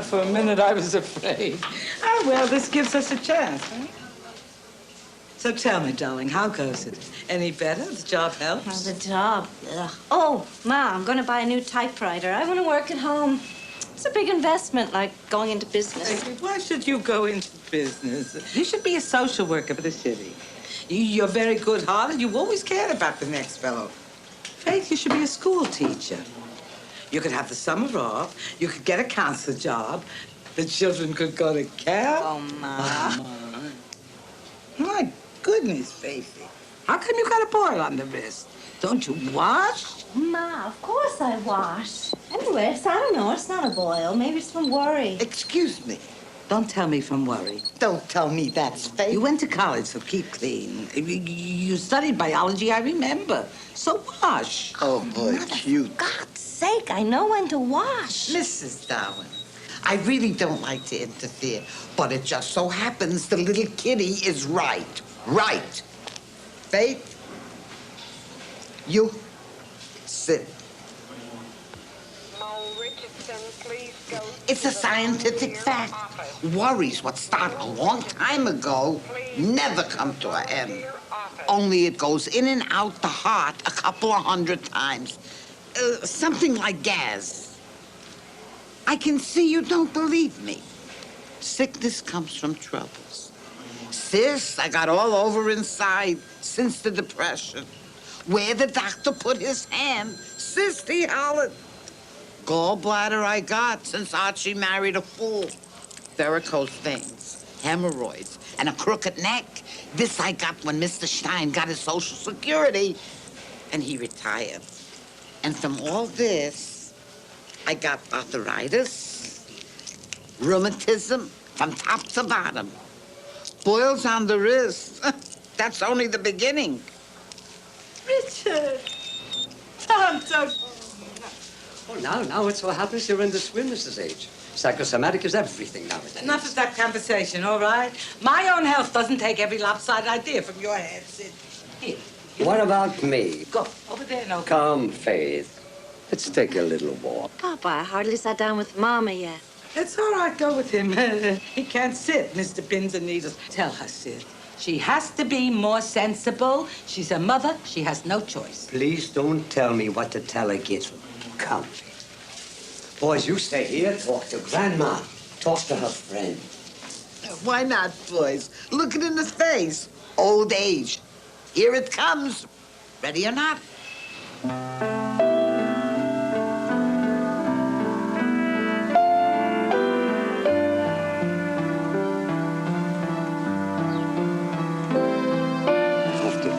For a minute, I was afraid. Oh, well, this gives us a chance, huh? So tell me, darling, how goes it? Any better? The job helps? Oh, the job. Ugh. Oh, Ma, I'm going to buy a new typewriter. I want to work at home. It's a big investment, like going into business. Why should you go into business? You should be a social worker for the city. You're very good-hearted. You always cared about the next fellow. Faith, you should be a school teacher. You could have the summer off. You could get a counselor job. The children could go to camp. Oh, Ma. My goodness, Faithy. How come you got a boil on the wrist? Don't you wash? Ma, of course I wash. Anyway, I don't know. It's not a boil. Maybe it's from worry. Excuse me. Don't tell me from worry. Don't tell me that's fake. You went to college, so keep clean. You studied biology, I remember. So wash. Oh, boy, cute. For God's sake, I know when to wash. Mrs. Darwin, I really don't like to interfere, but it just so happens the little kitty is right. Right. Faith, you sit. It's a scientific fact. Worries what started a long time ago never come to an end. Only it goes in and out the heart a couple of 100 times. Something like gas. I can see you don't believe me. Sickness comes from troubles. Sis, I got all over inside since the Depression. Where the doctor put his hand, Sis, he hollered. Gallbladder I got since Archie married a fool. Varicose veins, hemorrhoids, and a crooked neck. This I got when Mr. Stein got his Social Security, and he retired. And from all this, I got arthritis, rheumatism, from top to bottom. Boils on the wrist. That's only the beginning. Richard! I'm so... Oh, now it so happens you're in the swimmer's age. Psychosomatic is everything nowadays. Enough of that conversation, all right? My own health doesn't take every lopsided idea from your head, Sid. Here. What about me? Go. Over there, no. Come, Faith. Let's take a little walk. Papa, I hardly sat down with Mama yet. It's all right, go with him. He can't sit, Mr. Pins and Needles. Tell her, Sid. She has to be more sensible. She's a mother. She has no choice. Please don't tell me what to tell a kid. Come. Boys, you stay here, talk to Grandma. Talk to her friend. Why not, boys? Look it in the face. Old age. Here it comes. Ready or not?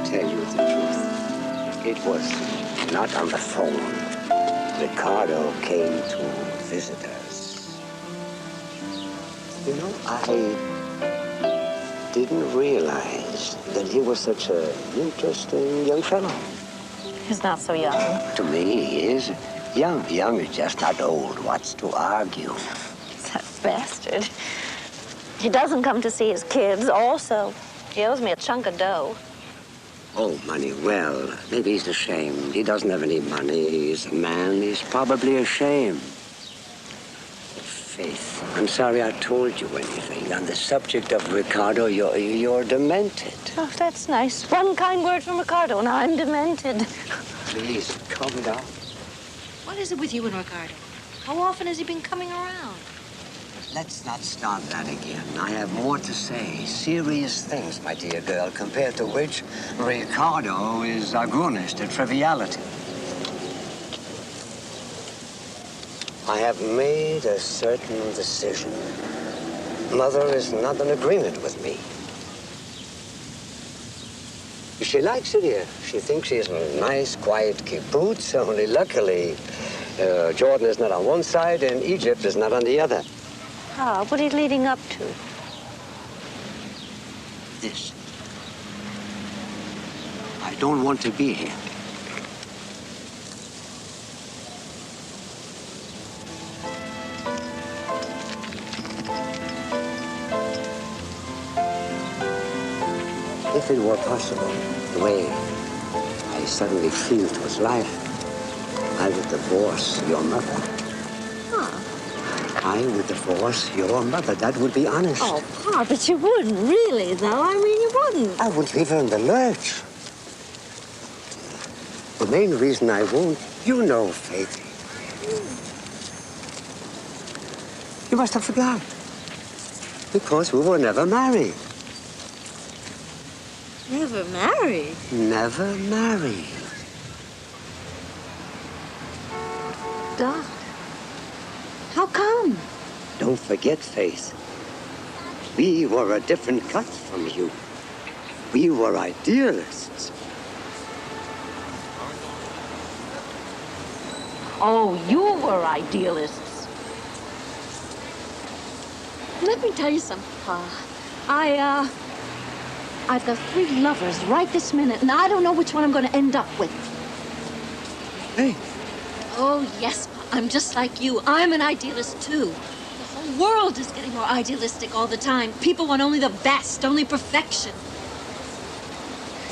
Tell you the truth. It was not on the phone. Ricardo came to visit us. You know, I didn't realize that he was such an interesting young fellow. He's not so young. To me, he is young. Young is just not old. What's to argue? That bastard. He doesn't come to see his kids also. He owes me a chunk of dough. Oh, money. Well, maybe he's ashamed. He doesn't have any money. He's a man. He's probably ashamed. Faith, I'm sorry I told you anything. On the subject of Ricardo, you're demented. Oh, that's nice. One kind word from Ricardo, and I'm demented. Please, calm down. What is it with you and Ricardo? How often has he been coming around? Let's not start that again. I have more to say. Serious things, my dear girl, compared to which Ricardo is a garnished a triviality. I have made a certain decision. Mother is not in agreement with me. She likes it here. She thinks she's a nice, quiet kibbutz, only luckily Jordan is not on one side and Egypt is not on the other. Ah, what are you leading up to? This. I don't want to be here. If it were possible, the way I suddenly feel towards life, I would divorce your mother. I would divorce your mother. That would be honest. Oh, Pa, but you wouldn't, really, though. I mean, you wouldn't. I would leave her in the lurch. The main reason I won't, you know, Faith. You must have forgotten. Because we were never married. Never married? Never married. Doc, how come? Don't forget, Faith. We were a different cut from you. We were idealists. Oh, you were idealists. Let me tell you something, Pa. I've got 3 lovers right this minute, and I don't know which one I'm going to end up with. Hey. Oh, yes, Pa. I'm just like you. I'm an idealist, too. The whole world is getting more idealistic all the time. People want only the best, only perfection.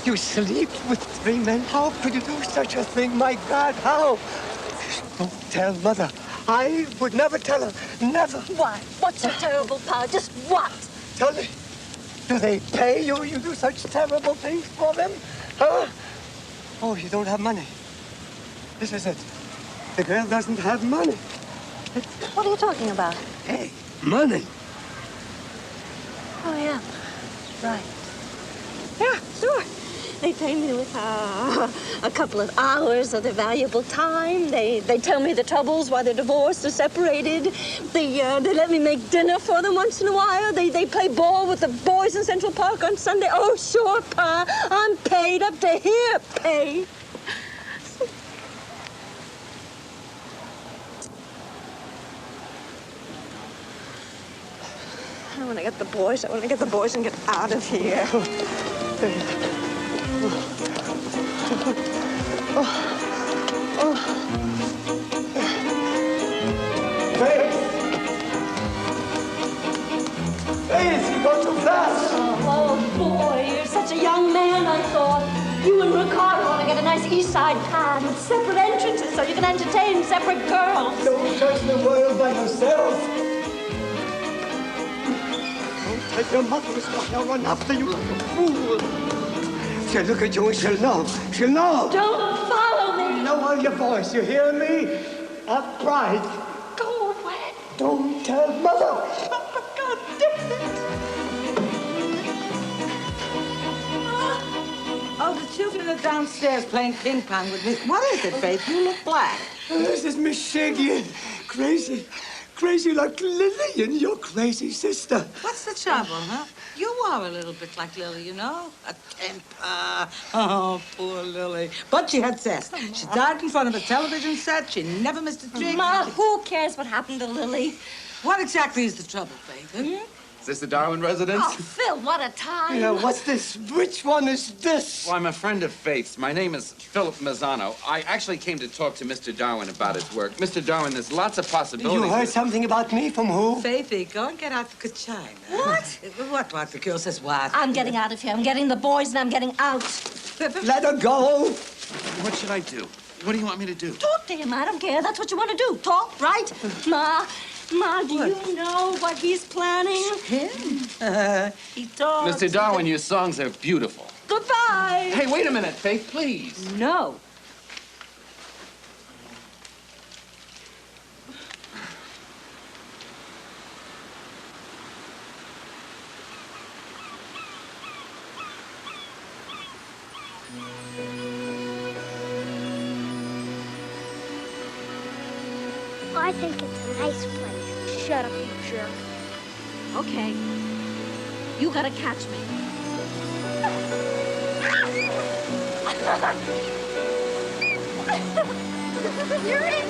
You sleep with 3 men? How could you do such a thing? My God, how? Don't tell Mother. I would never tell her. Never. Why? What's so terrible, Pa? Just what? Tell me. Do they pay you? You do such terrible things for them? Huh? Oh, you don't have money. This is it. The girl doesn't have money. What are you talking about? Hey, money. Oh, yeah. Right. Yeah, sure. They pay me with a couple of hours of their valuable time. They tell me the troubles why they're divorced or separated. They let me make dinner for them once in a while. They play ball with the boys in Central Park on Sunday. Oh, sure, Pa. I'm paid up to here, paid. I want to get the boys. I want to get the boys and get out of here. Faith, you go too fast. Oh, boy, you're such a young man, I thought. You and Ricardo want to get a nice east side pad with separate entrances so you can entertain separate girls. Don't judge the world by yourself. Don't tell your mother I'll run after you like a fool. She'll look at you and she'll know. She'll know. Don't follow me. Lower your voice, you hear me? Have pride. Go away. Don't Don't tell Mother. God damn it. Oh, the children are downstairs playing ping pong with me. What is it, Faith? You look black. This is Miss Shaggy. Crazy. Crazy like Lily and your crazy sister. What's the trouble, huh? You are a little bit like Lily, you know? A temper. Oh, poor Lily. But she had sense. She died in front of a television set. She never missed a drink. Ma, who cares what happened to Lily? What exactly is the trouble, Faith? Hmm? Is this the Darwin residence? Oh, Phil, what a time. Yeah, what's this? Which one is this? Well, I'm a friend of Faith's. My name is Philip Mazzano. I actually came to talk to Mr. Darwin about his work. Mr. Darwin, there's lots of possibilities. You heard something about me from who? Faithy, go and get out the kachina. What? What? The girl says what? I'm getting out of here. I'm getting the boys and I'm getting out. Let her go. What should I do? What do you want me to do? Talk to him. I don't care. That's what you want to do. Talk, right? Ma, do you know what he's planning? Him? He talks. Mr. Darwin, your songs are beautiful. Goodbye. Hey, wait a minute, Faith, please. No. I think it's a nice place. Shut up, you jerk. Okay. You gotta catch me. You're in.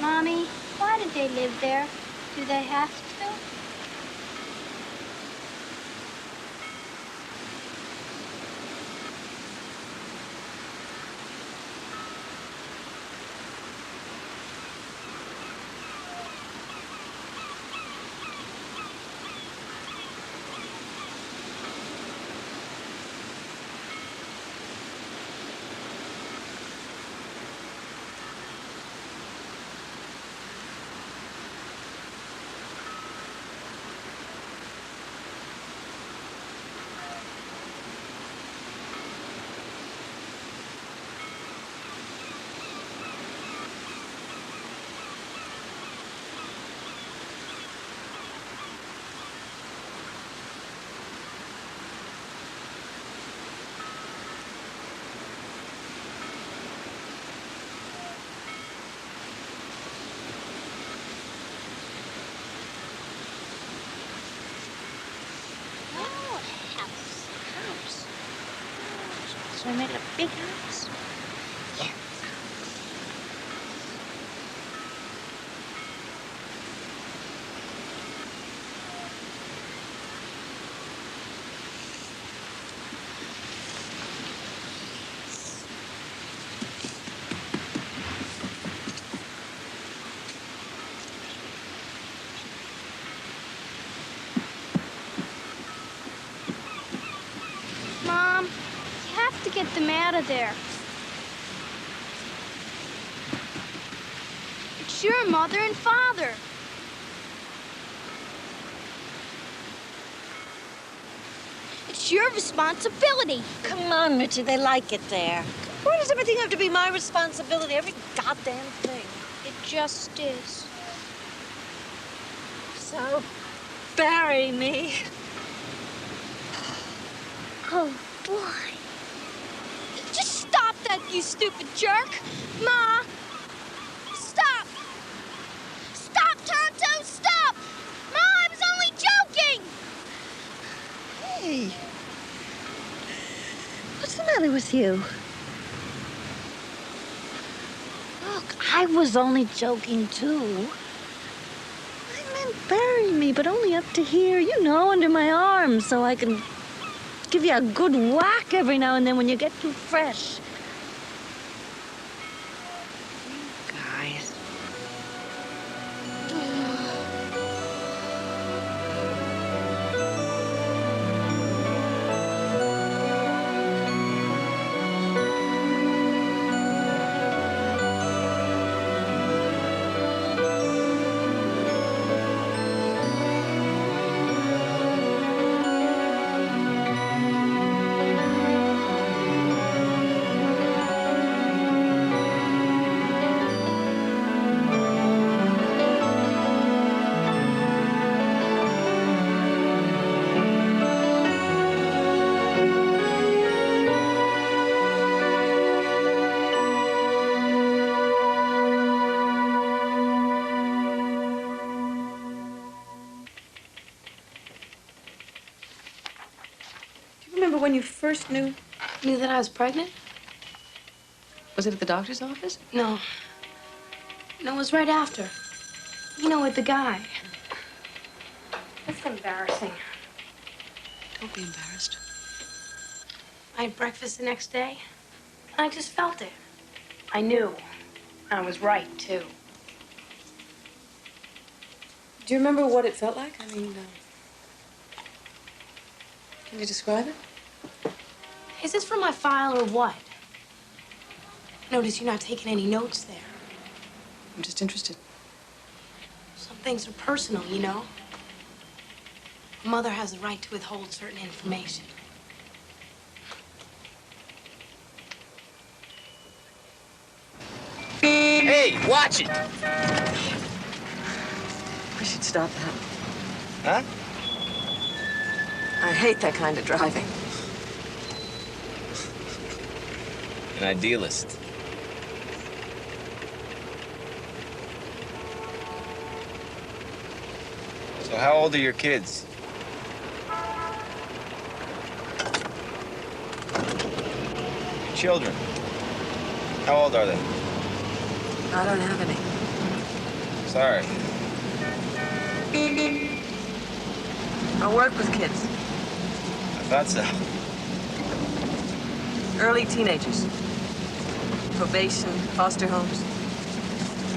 Mommy, why did they live there? Do they have to? So I made it a big house. Yeah. Mom, you have to get them out of there. It's your mother and father. It's your responsibility. Come on, Richie. They like it there. Why does everything have to be my responsibility? Every goddamn thing. It just is. So, bury me. Oh, boy. Just stop that, you stupid jerk. Ma! Stop! Stop, Tonto, stop! Ma, I was only joking! Hey. What's the matter with you? Look, I was only joking, too. I meant bury me, but only up to here, you know, under my arm, so I can give you a good whack every now and then when you get too fresh. Guys. remember when you first knew that I was pregnant? Was it at the doctor's office? No. No, it was right after. You know, with the guy. That's embarrassing. Don't be embarrassed. I had breakfast the next day, and I just felt it. I knew. I was right, too. Do you remember what it felt like? I mean, can you describe it? Is this for my file or what? Notice you're not taking any notes there. I'm just interested. Some things are personal, you know. A mother has the right to withhold certain information. Hey, watch it! We should stop that. Huh? I hate that kind of driving. An idealist. So how old are your kids? Your children. How old are they? I don't have any. Sorry. I work with kids. I thought so. Early teenagers. Probation, foster homes.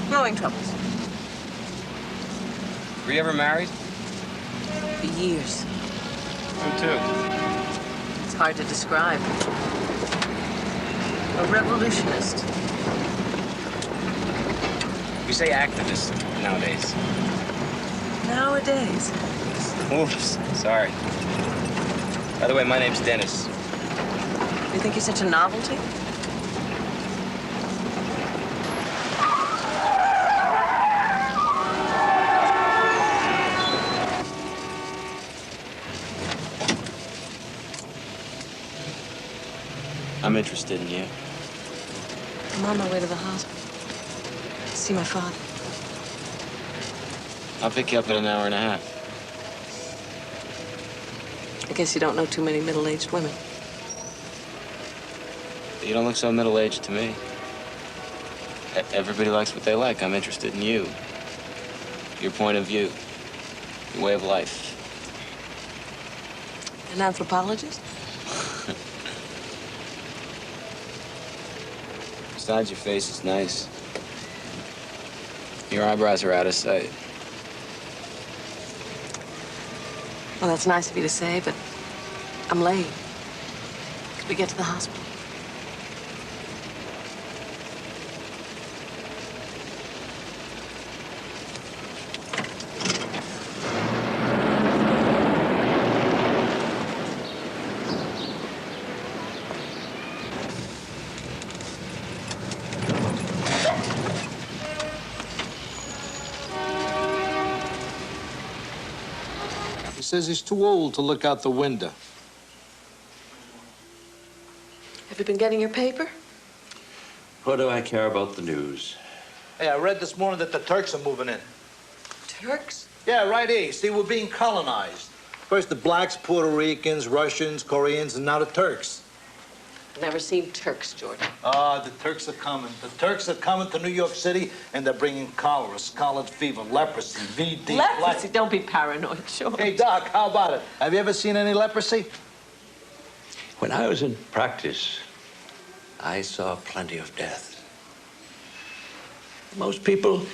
Growing troubles. Were you ever married? For years. Who to? It's hard to describe. A revolutionist. We say activist nowadays. Nowadays. Oops, sorry. By the way, my name's Dennis. You think you're such a novelty? I'm interested in you. I'm on my way to the hospital. To see my father. I'll pick you up in an hour and a half. I guess you don't know too many middle-aged women. You don't look so middle-aged to me. Everybody likes what they like. I'm interested in you. Your point of view. Your way of life. An anthropologist? Besides, your face is nice. Your eyebrows are out of sight. Well, that's nice of you to say, but I'm late. Could we get to the hospital? He says he's too old to look out the window. Have you been getting your paper? What do I care about the news? Hey, I read this morning that the Turks are moving in. Turks? Yeah, right east. See, we're being colonized. First the blacks, Puerto Ricans, Russians, Koreans, and now the Turks. Never seen Turks, Jordan. Ah, the Turks are coming. The Turks are coming to New York City, and they're bringing cholera, scarlet fever, leprosy, VD. Leprosy? Don't be paranoid, George. Hey, Doc, how about it? Have you ever seen any leprosy? When I was in practice, I saw plenty of death. Most people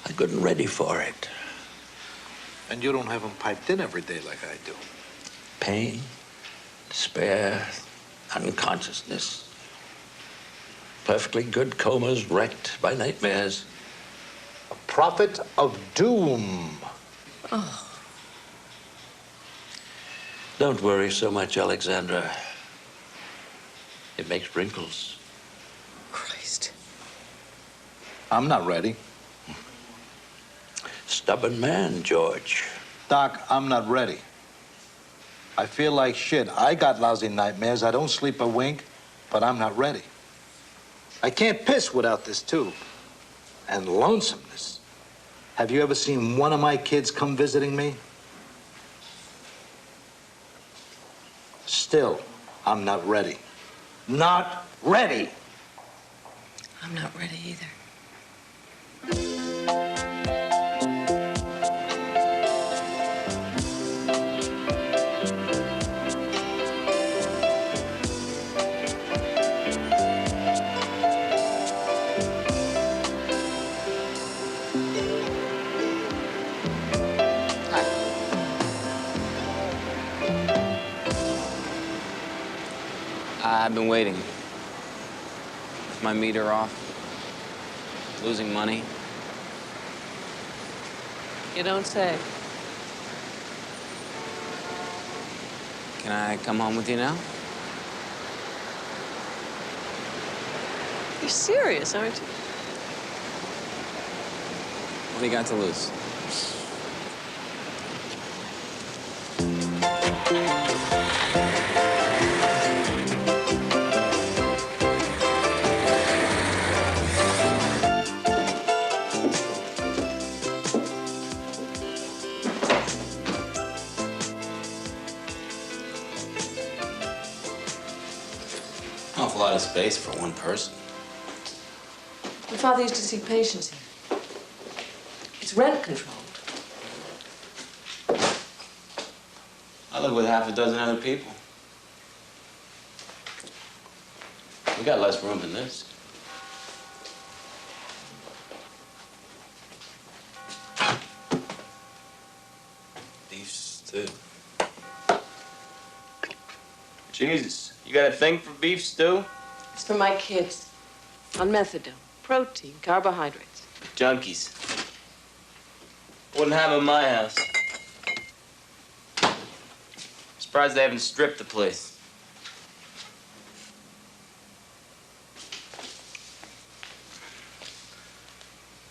are good and ready for it. And you don't have them piped in every day like I do. Pain, despair, unconsciousness. Perfectly good comas wrecked by nightmares. A prophet of doom. Oh. Don't worry so much, Alexandra. It makes wrinkles. Christ. I'm not ready. Stubborn man, George. Doc, I'm not ready. I feel like shit. I got lousy nightmares. I don't sleep a wink, but I'm not ready. I can't piss without this tube. And lonesomeness. Have you ever seen one of my kids come visiting me? Still, I'm not ready. Not ready. I'm not ready either. I've been waiting. Is my meter off? Losing money? You don't say. Can I come home with you now? You're serious, aren't you? What do you got to lose? Awful lot of space for one person. My father used to see patients here. It's rent controlled. I live with half a dozen other people. We got less room than this. Beef stew. Jesus, you got a thing for beef stew? It's for my kids. On methadone, protein, carbohydrates. Junkies. Wouldn't have 'em in my house. Surprised they haven't stripped the place.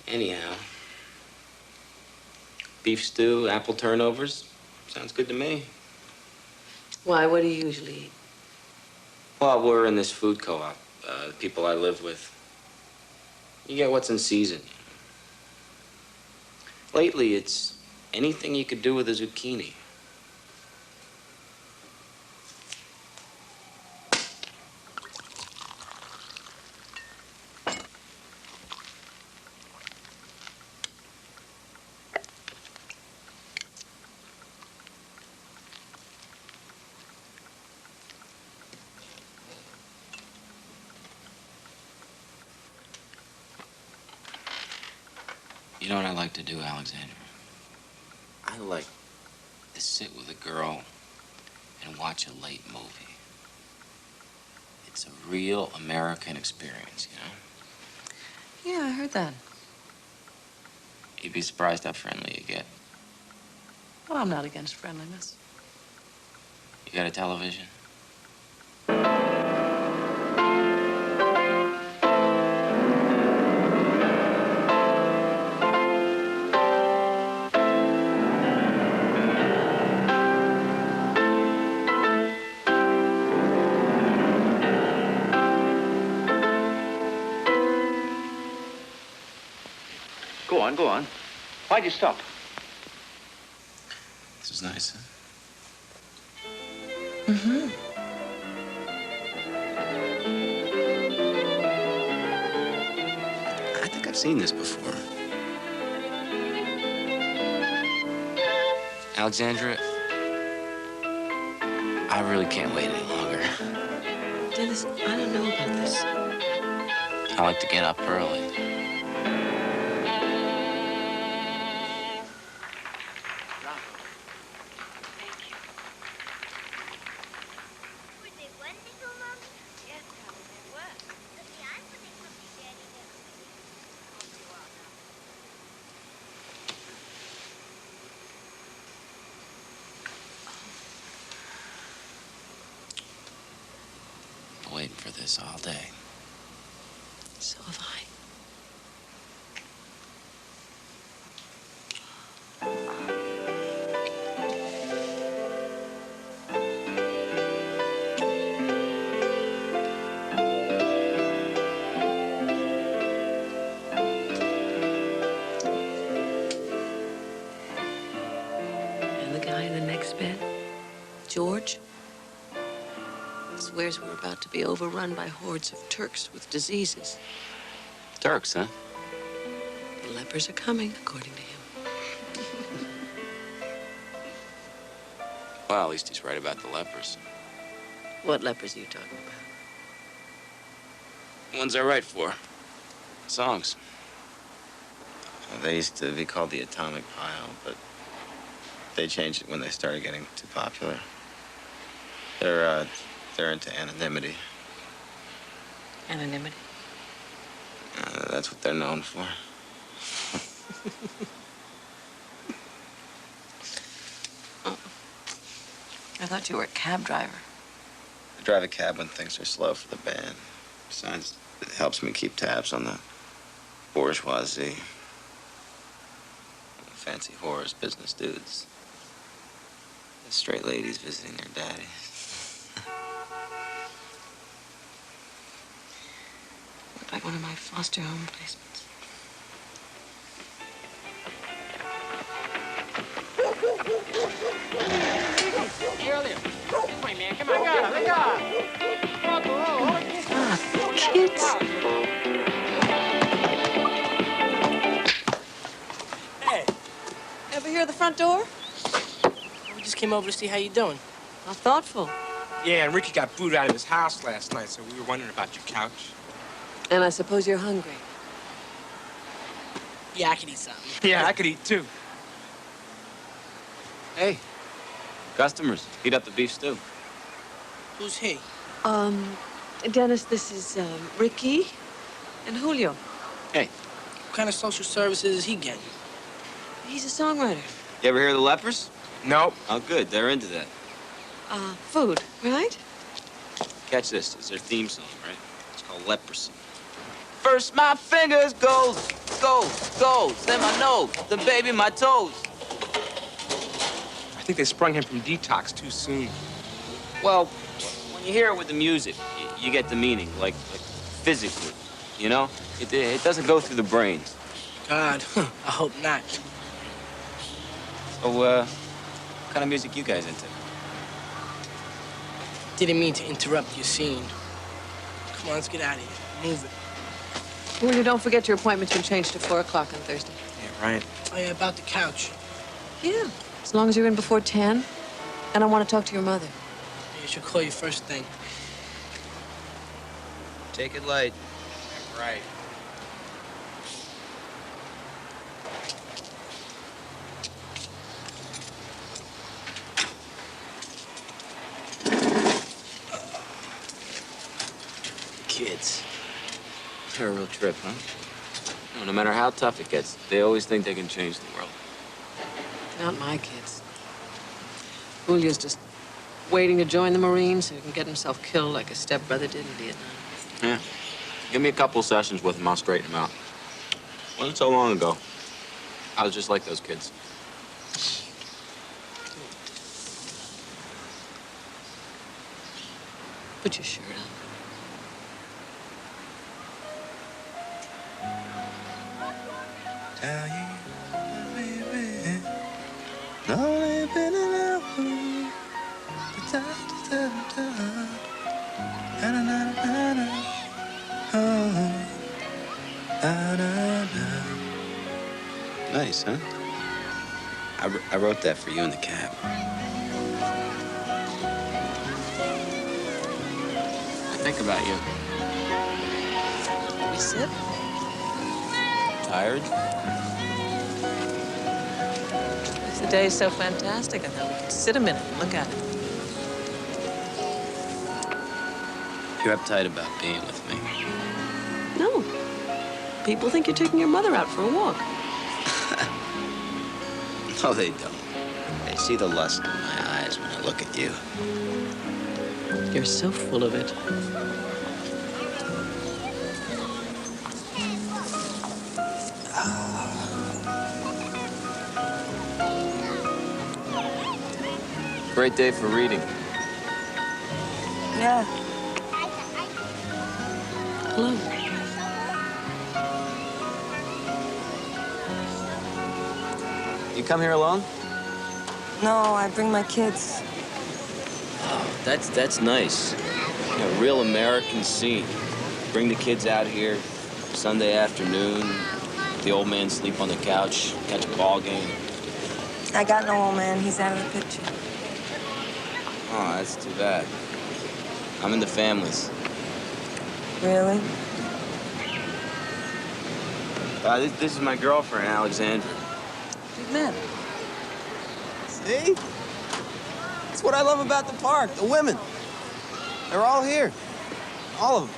Anyhow, beef stew, apple turnovers, sounds good to me. Why, what do you usually eat? Well, we're in this food co-op, the people I live with. You get what's in season. Lately, it's anything you could do with a zucchini. You know what I like to do, Alexandra? I like to sit with a girl and watch a late movie. It's a real American experience, you know? Yeah, I heard that. You'd be surprised how friendly you get. Oh, I'm not against friendliness. You got a television? Go on. Why'd you stop? This is nice, huh? Mm-hmm. I think I've seen this before. Alexandra, I really can't wait any longer. Dennis, I don't know about this. I like to get up early. Waiting for this all day. So have I. And the guy in the next bed, George, swears we're about to be overrun by hordes of Turks with diseases. Turks, huh? The lepers are coming, according to him. Well, at least he's right about the lepers. What lepers are you talking about? The ones I write for. Songs. They used to be called the Atomic Pile, but they changed it when they started getting too popular. They're into anonymity. Anonymity? That's what they're known for. I thought you were a cab driver. I drive a cab when things are slow for the band. Besides, it helps me keep tabs on the bourgeoisie. Fancy whores, business dudes. The straight ladies visiting their daddies. Looked like one of my foster home placements. Hey, earlier. This way, man. Come on. Let go. Kids. Hey, ever hear the front door? We just came over to see how you doing. How thoughtful. Yeah, and Ricky got booted out of his house last night, so we were wondering about your couch. And I suppose you're hungry. Yeah, I could eat something. Yeah, I could eat too. Hey, customers, heat up the beef stew. Who's he? Dennis, this is Ricky and Julio. Hey. What kind of social services is he getting? He's a songwriter. You ever hear of the lepers? Nope. Oh, good. They're into that. Food, right? Catch this. It's their theme song, right? It's called Leprosy. First my fingers goes, then my nose, then baby my toes. I think they sprung him from detox too soon. Well, when you hear it with the music, you get the meaning, like physically, you know? It doesn't go through the brains. God, I hope not. So, what kind of music you guys into? Didn't mean to interrupt your scene. Come on, let's get out of here. Move it. Julio, don't forget your appointment's been changed to 4 o'clock on Thursday. Yeah, right. Oh, yeah, about the couch. Yeah, as long as you're in before 10. And I want to talk to your mother. Yeah, I should call you first thing. Take it light. Yeah, right. Kids. They're a real trip, huh? No matter how tough it gets, they always think they can change the world. Not my kids. Julio's just waiting to join the Marines so he can get himself killed like his stepbrother did in Vietnam. Yeah. Give me a couple sessions with him, I'll straighten him out. Wasn't so long ago. I was just like those kids. Put your shirt on. Tell you, baby, only been an hour. Nice, huh? I wrote that for you in the cab. I think about you. We sit? Tired? The day is so fantastic. I thought we could sit a minute and look at it. You're uptight about being with me. No. People think you're taking your mother out for a walk. No, they don't. They see the lust in my eyes when I look at you. You're so full of it. Great day for reading. Yeah. Hello. You come here alone? No, I bring my kids. Oh, that's nice. A real American scene. Bring the kids out here Sunday afternoon. The old man sleep on the couch, catch a ball game. I got no old man. He's out of the picture. Oh, that's too bad. I'm into families. Really? This is my girlfriend, Alexandra. We've met. See? That's what I love about the park. The women. They're all here. All of them.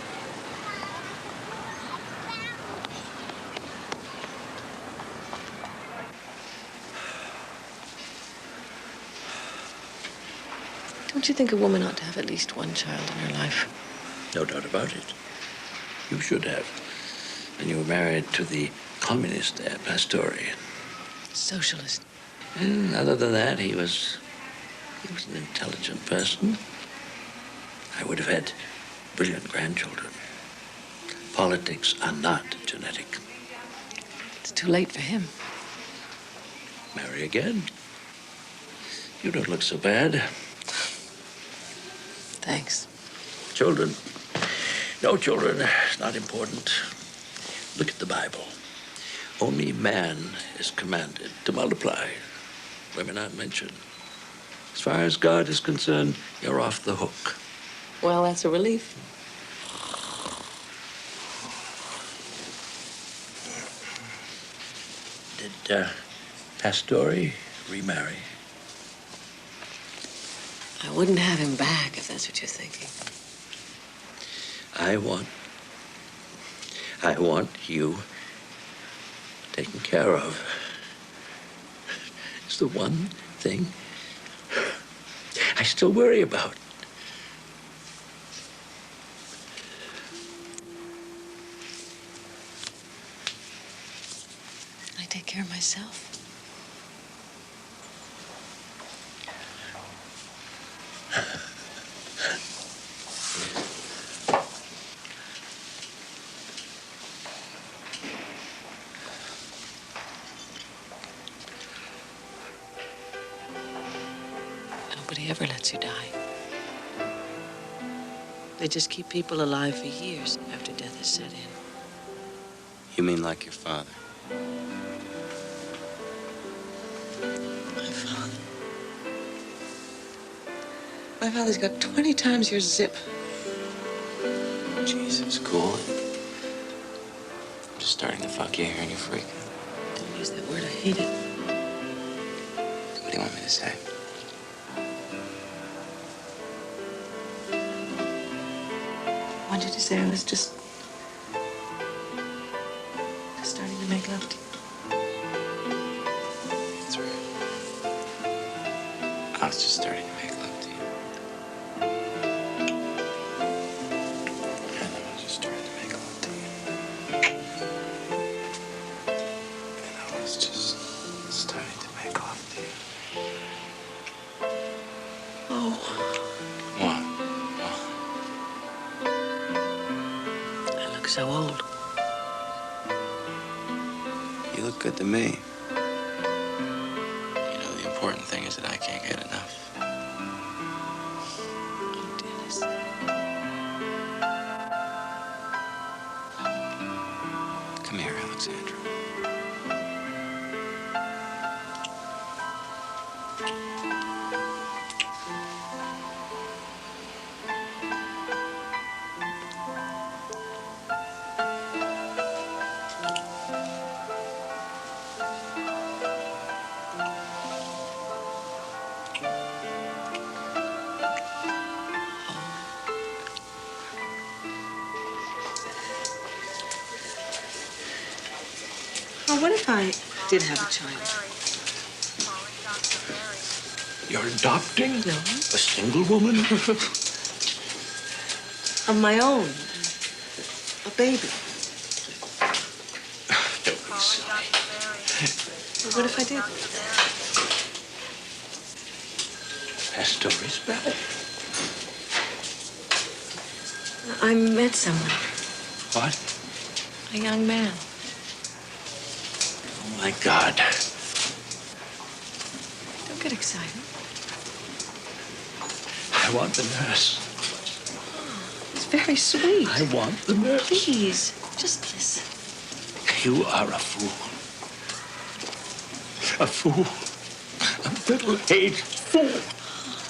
Don't you think a woman ought to have at least one child in her life? No doubt about it. You should have. And you were married to the communist Pastorian. Socialist. And other than that, he was an intelligent person. I would have had brilliant grandchildren. Politics are not genetic. It's too late for him. Marry again. You don't look so bad. Thanks. Children. No children is not important. Look at the Bible. Only man is commanded to multiply. Women aren't mentioned. As far as God is concerned, you're off the hook. Well, that's a relief. Did Pastori remarry? I wouldn't have him back if that's what you're thinking. I want you taken care of. It's the one thing I still worry about. I take care of myself. Nobody ever lets you die. They just keep people alive for years after death is set in. You mean like your father? My father. My father's got 20 times your zip. Jesus, cool it. I'm just starting to fuck you here and you're freaking. Don't use that word, I hate it. What do you want me to say? I want you to say I was just starting to make love to you. That's right. I was just starting to make love to you. And I was just starting to make love to you. And I was just starting to make love to you. Oh. What? I look so old. You look good to me. You know, the important thing is that I can't get enough. Oh, Dennis. Come here, Alexandra. Oh, what if I did have a child? You're adopting? No. A single woman? Of my own. A baby. Don't be silly. Well, what if I did? Pastori's back. I met someone. What? A young man. Oh, my God. Don't get excited. I want the nurse. very sweet. I want the nurse. Please, just listen. You are a fool. A fool. A middle-aged fool.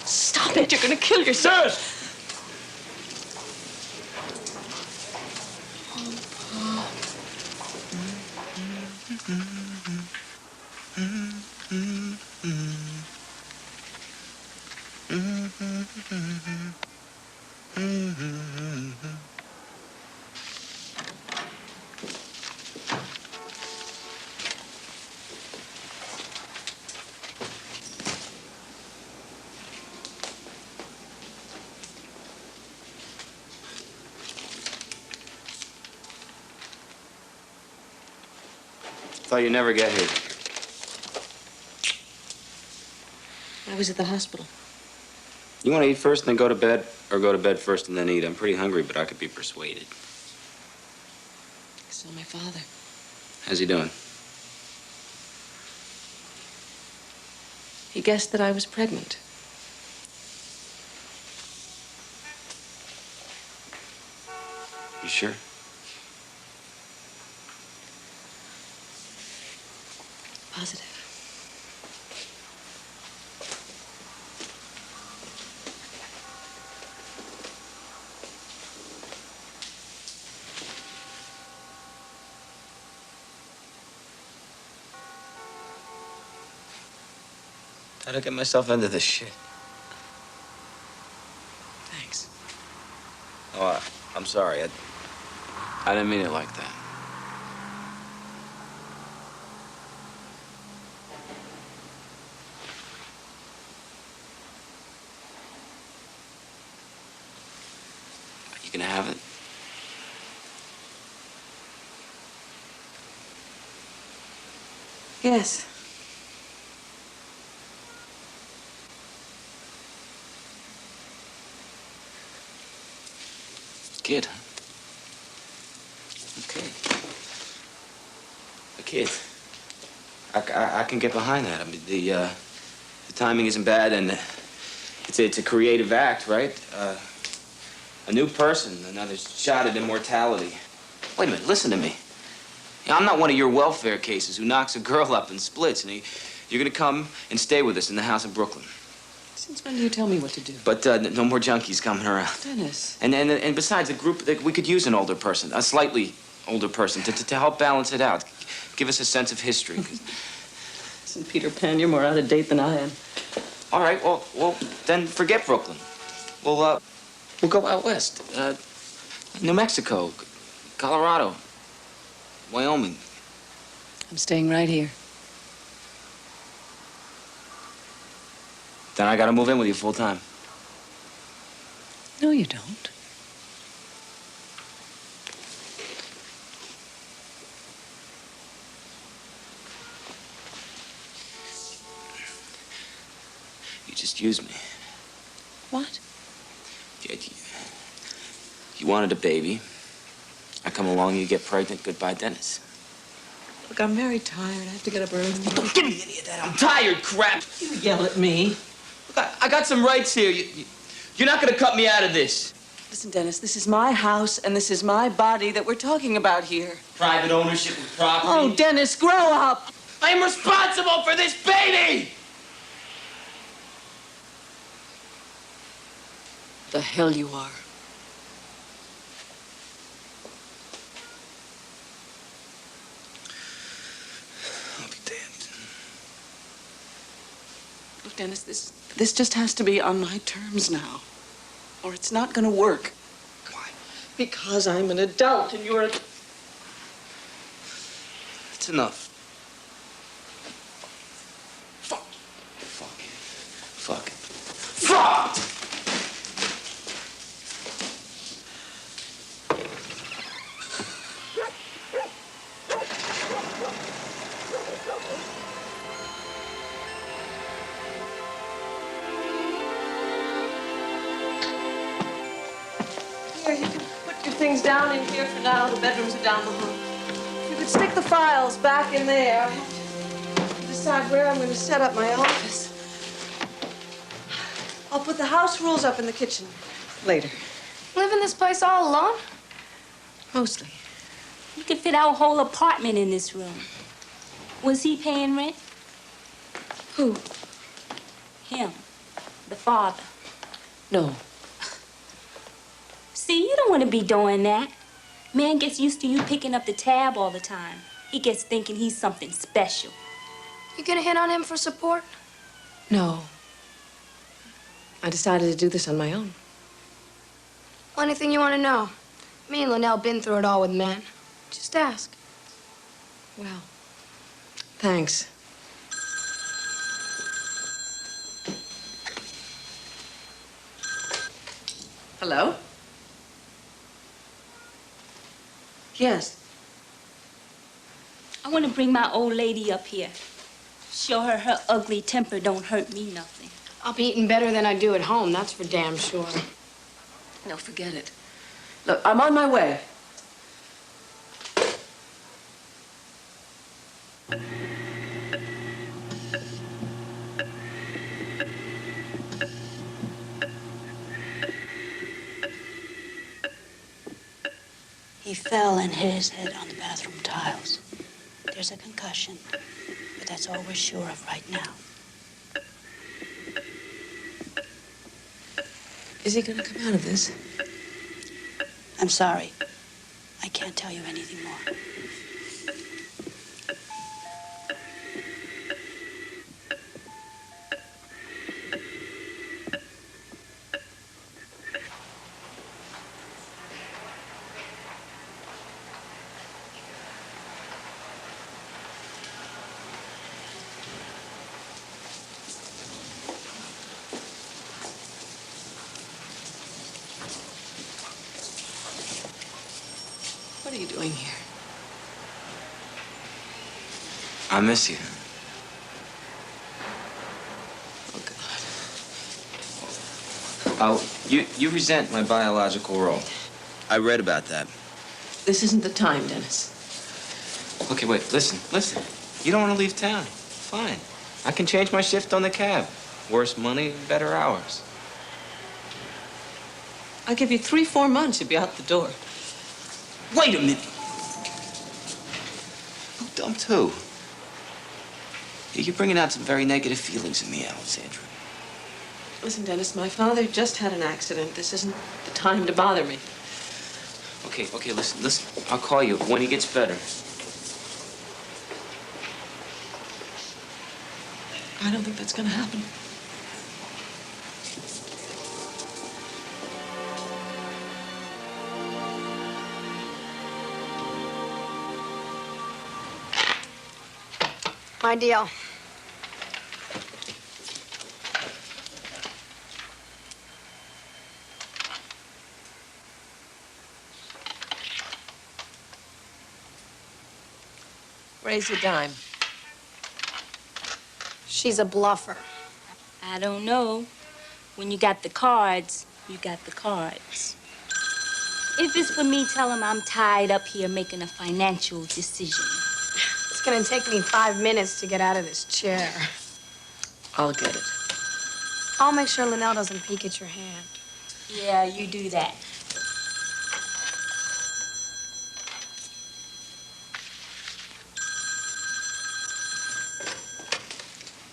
Stop it. You're going to kill yourself. Nurse! Thought you'd never get here. I was at the hospital. You want to eat first and then go to bed, or go to bed first and then eat? I'm pretty hungry, but I could be persuaded. I saw my father. How's he doing? He guessed that I was pregnant. You sure? Positive. How'd I get myself into this shit? Thanks. Oh, I'm sorry. I didn't mean it like that. You gonna have it? Yes. Kid, huh? Okay. A kid. I can get behind that. I mean, the timing isn't bad, and it's a creative act, right? A new person, another shot at immortality. Wait a minute, listen to me. I'm not one of your welfare cases who knocks a girl up and splits, and you're gonna come and stay with us in the house in Brooklyn. Since when do you tell me what to do? But no more junkies coming around. Dennis. And besides, the group, we could use an older person, a slightly older person, to help balance it out, give us a sense of history. Listen, Peter Pan, you're more out of date than I am. All right, well, then forget Brooklyn. We'll go out west, New Mexico, Colorado, Wyoming. I'm staying right here. Then I gotta move in with you full time. No, you don't. You just used me. What? You wanted a baby. I come along, you get pregnant. Goodbye, Dennis. Look, I'm very tired. I have to get up early. Don't give me any of that. I'm tired, crap. You yell at me. Look, I got some rights here. You're not gonna cut me out of this. Listen, Dennis, this is my house, and this is my body that we're talking about here. Private ownership of property. Oh, Dennis, grow up. I'm responsible for this baby! The hell you are. I'll be damned. Look, Dennis, this just has to be on my terms now, or it's not going to work. Why? Because I'm an adult and you're a... It's enough. Fuck. Here, you can put your things down in here for now. The bedrooms are down the hall. You could stick the files back in there. I have to decide where I'm going to set up my office. I'll put the house rules up in the kitchen later. Live in this place all alone? Mostly. You could fit our whole apartment in this room. Was he paying rent? Who? Him. The father. No. See, you don't want to be doing that. Man gets used to you picking up the tab all the time. He gets thinking he's something special. You gonna hit on him for support? No. I decided to do this on my own. Well, anything you want to know? Me and Linnell been through it all with men. Just ask. Well, thanks. Hello? Yes. I want to bring my old lady up here. Show her her ugly temper don't hurt me nothing. I'll be eating better than I do at home, that's for damn sure. No, forget it. Look, I'm on my way. He fell and hit his head on the bathroom tiles. There's a concussion, but that's all we're sure of right now. Is he gonna come out of this? I'm sorry. I can't tell you anything more. What are you doing here? I miss you. Oh, You resent my biological role. I read about that. This isn't the time, Dennis. Okay, wait, listen. You don't want to leave town. Fine. I can change my shift on the cab. Worse money, better hours. I'll give you 3-4 months, you'll be out the door. Wait a minute. You dumb too. You're bringing out some very negative feelings in me, Alexandra. Listen, Dennis, my father just had an accident. This isn't the time to bother me. Okay, listen. I'll call you when he gets better. I don't think that's gonna happen. My deal. Raise a dime. She's a bluffer. I don't know. When you got the cards, you got the cards. If it's for me, tell him I'm tied up here making a financial decision. It's gonna take me 5 minutes to get out of this chair. I'll get it. I'll make sure Linnell doesn't peek at your hand. Yeah, you do that.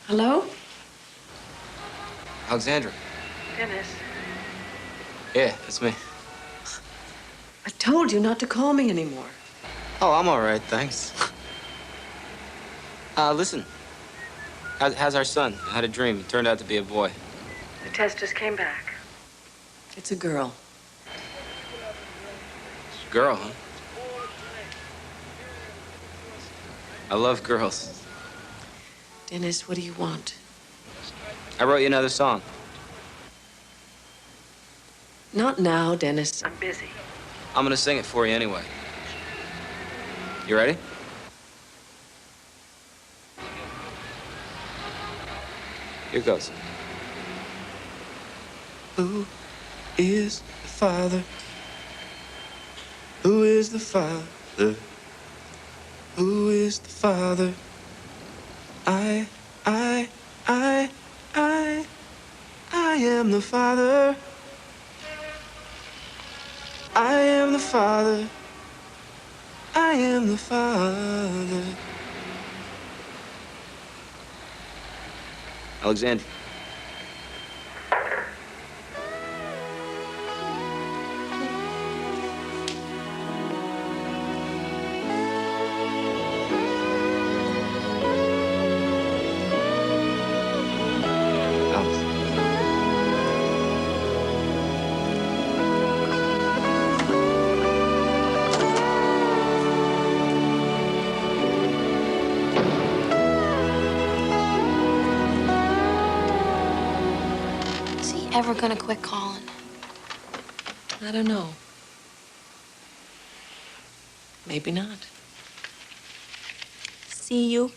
Hello? Alexandra. Dennis. Yeah, it's me. I told you not to call me anymore. Oh, I'm all right, thanks. Listen. How's our son? I had a dream. It turned out to be a boy. The test just came back. It's a girl. It's a girl, huh? I love girls. Dennis, what do you want? I wrote you another song. Not now, Dennis. I'm busy. I'm gonna sing it for you anyway. You ready? Here goes. Who is the father? Who is the father? Who is the father? I am the father. I am the father. I am the father. Alexander. Is he ever gonna quit calling? I don't know. Maybe not. See you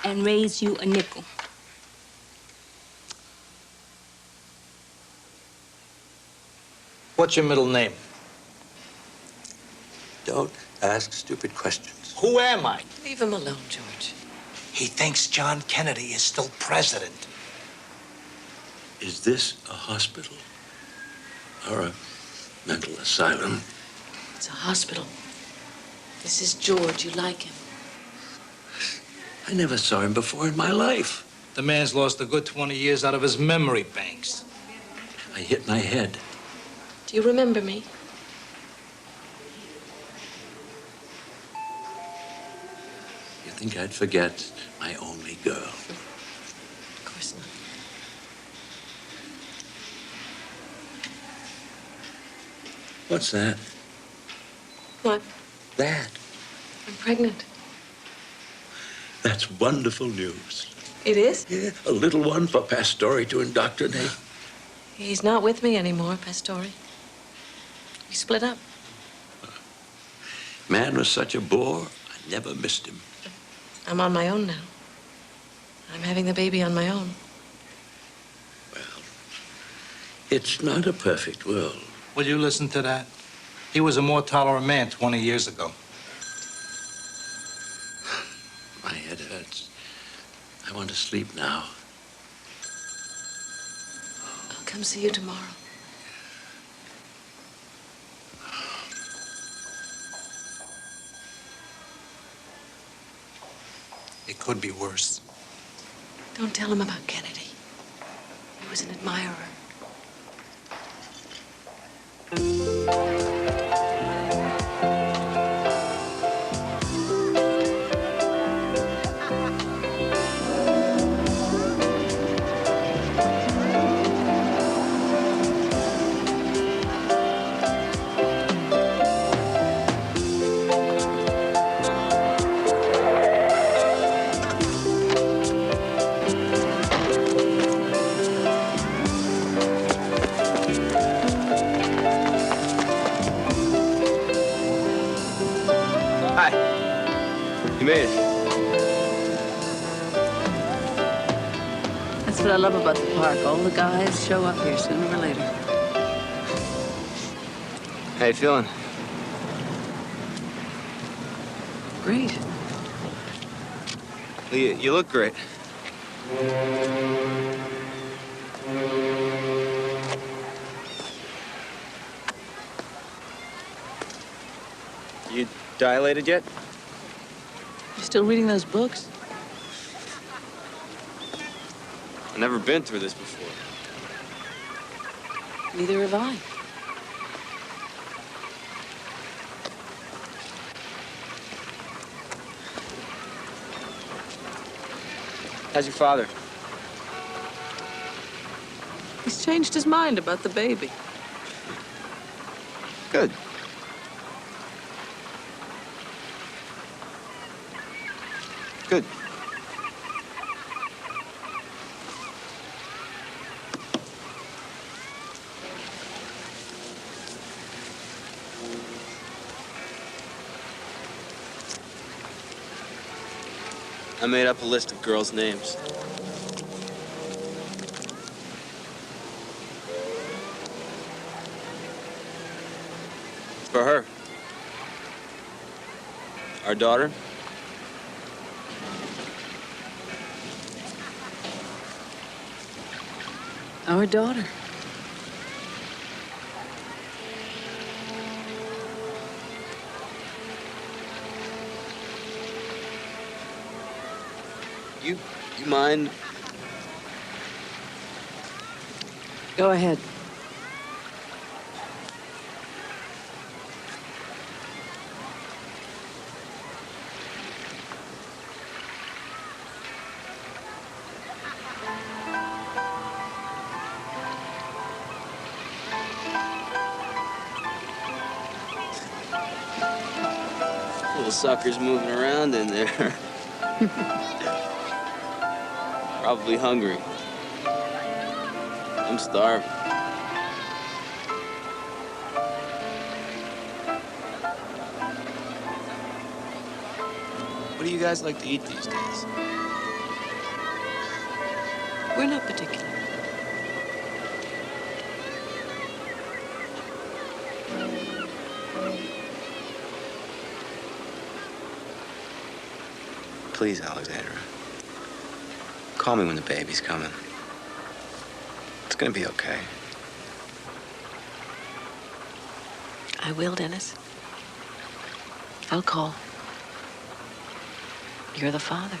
and raise you a nickel. What's your middle name? Don't ask stupid questions. Who am I? Leave him alone, George. He thinks John Kennedy is still president. Is this a hospital or a mental asylum? It's a hospital. This is George. You like him. I never saw him before in my life. The man's lost a good 20 years out of his memory banks. I hit my head. Do you remember me? You think I'd forget my only girl? Of course not. What's that? What? That. I'm pregnant. That's wonderful news. It is? Yeah, a little one for Pastore to indoctrinate. He's not with me anymore, Pastore. We split up. Man was such a bore, I never missed him. I'm on my own now. I'm having the baby on my own. It's not a perfect world. Will you listen to that? He was a more tolerant man 20 years ago. My head hurts. I want to sleep now. I'll come see you tomorrow. It could be worse. Don't tell him about Kennedy. He was an admirer. You made it. That's what I love about the park. All the guys show up here sooner or later. How you feeling? Great. Well, you look great. You dilated yet? You still reading those books? I've never been through this before. Neither have I. How's your father? He's changed his mind about the baby. Good. Good. I made up a list of girls' names. For her. Our daughter. Our daughter. You mind? Go ahead. Little suckers moving around in there. Probably hungry. I'm starving. What do you guys like to eat these days? We're not particular. Please, Alexandra. Call me when the baby's coming. It's gonna be okay. I will, Dennis. I'll call. You're the father.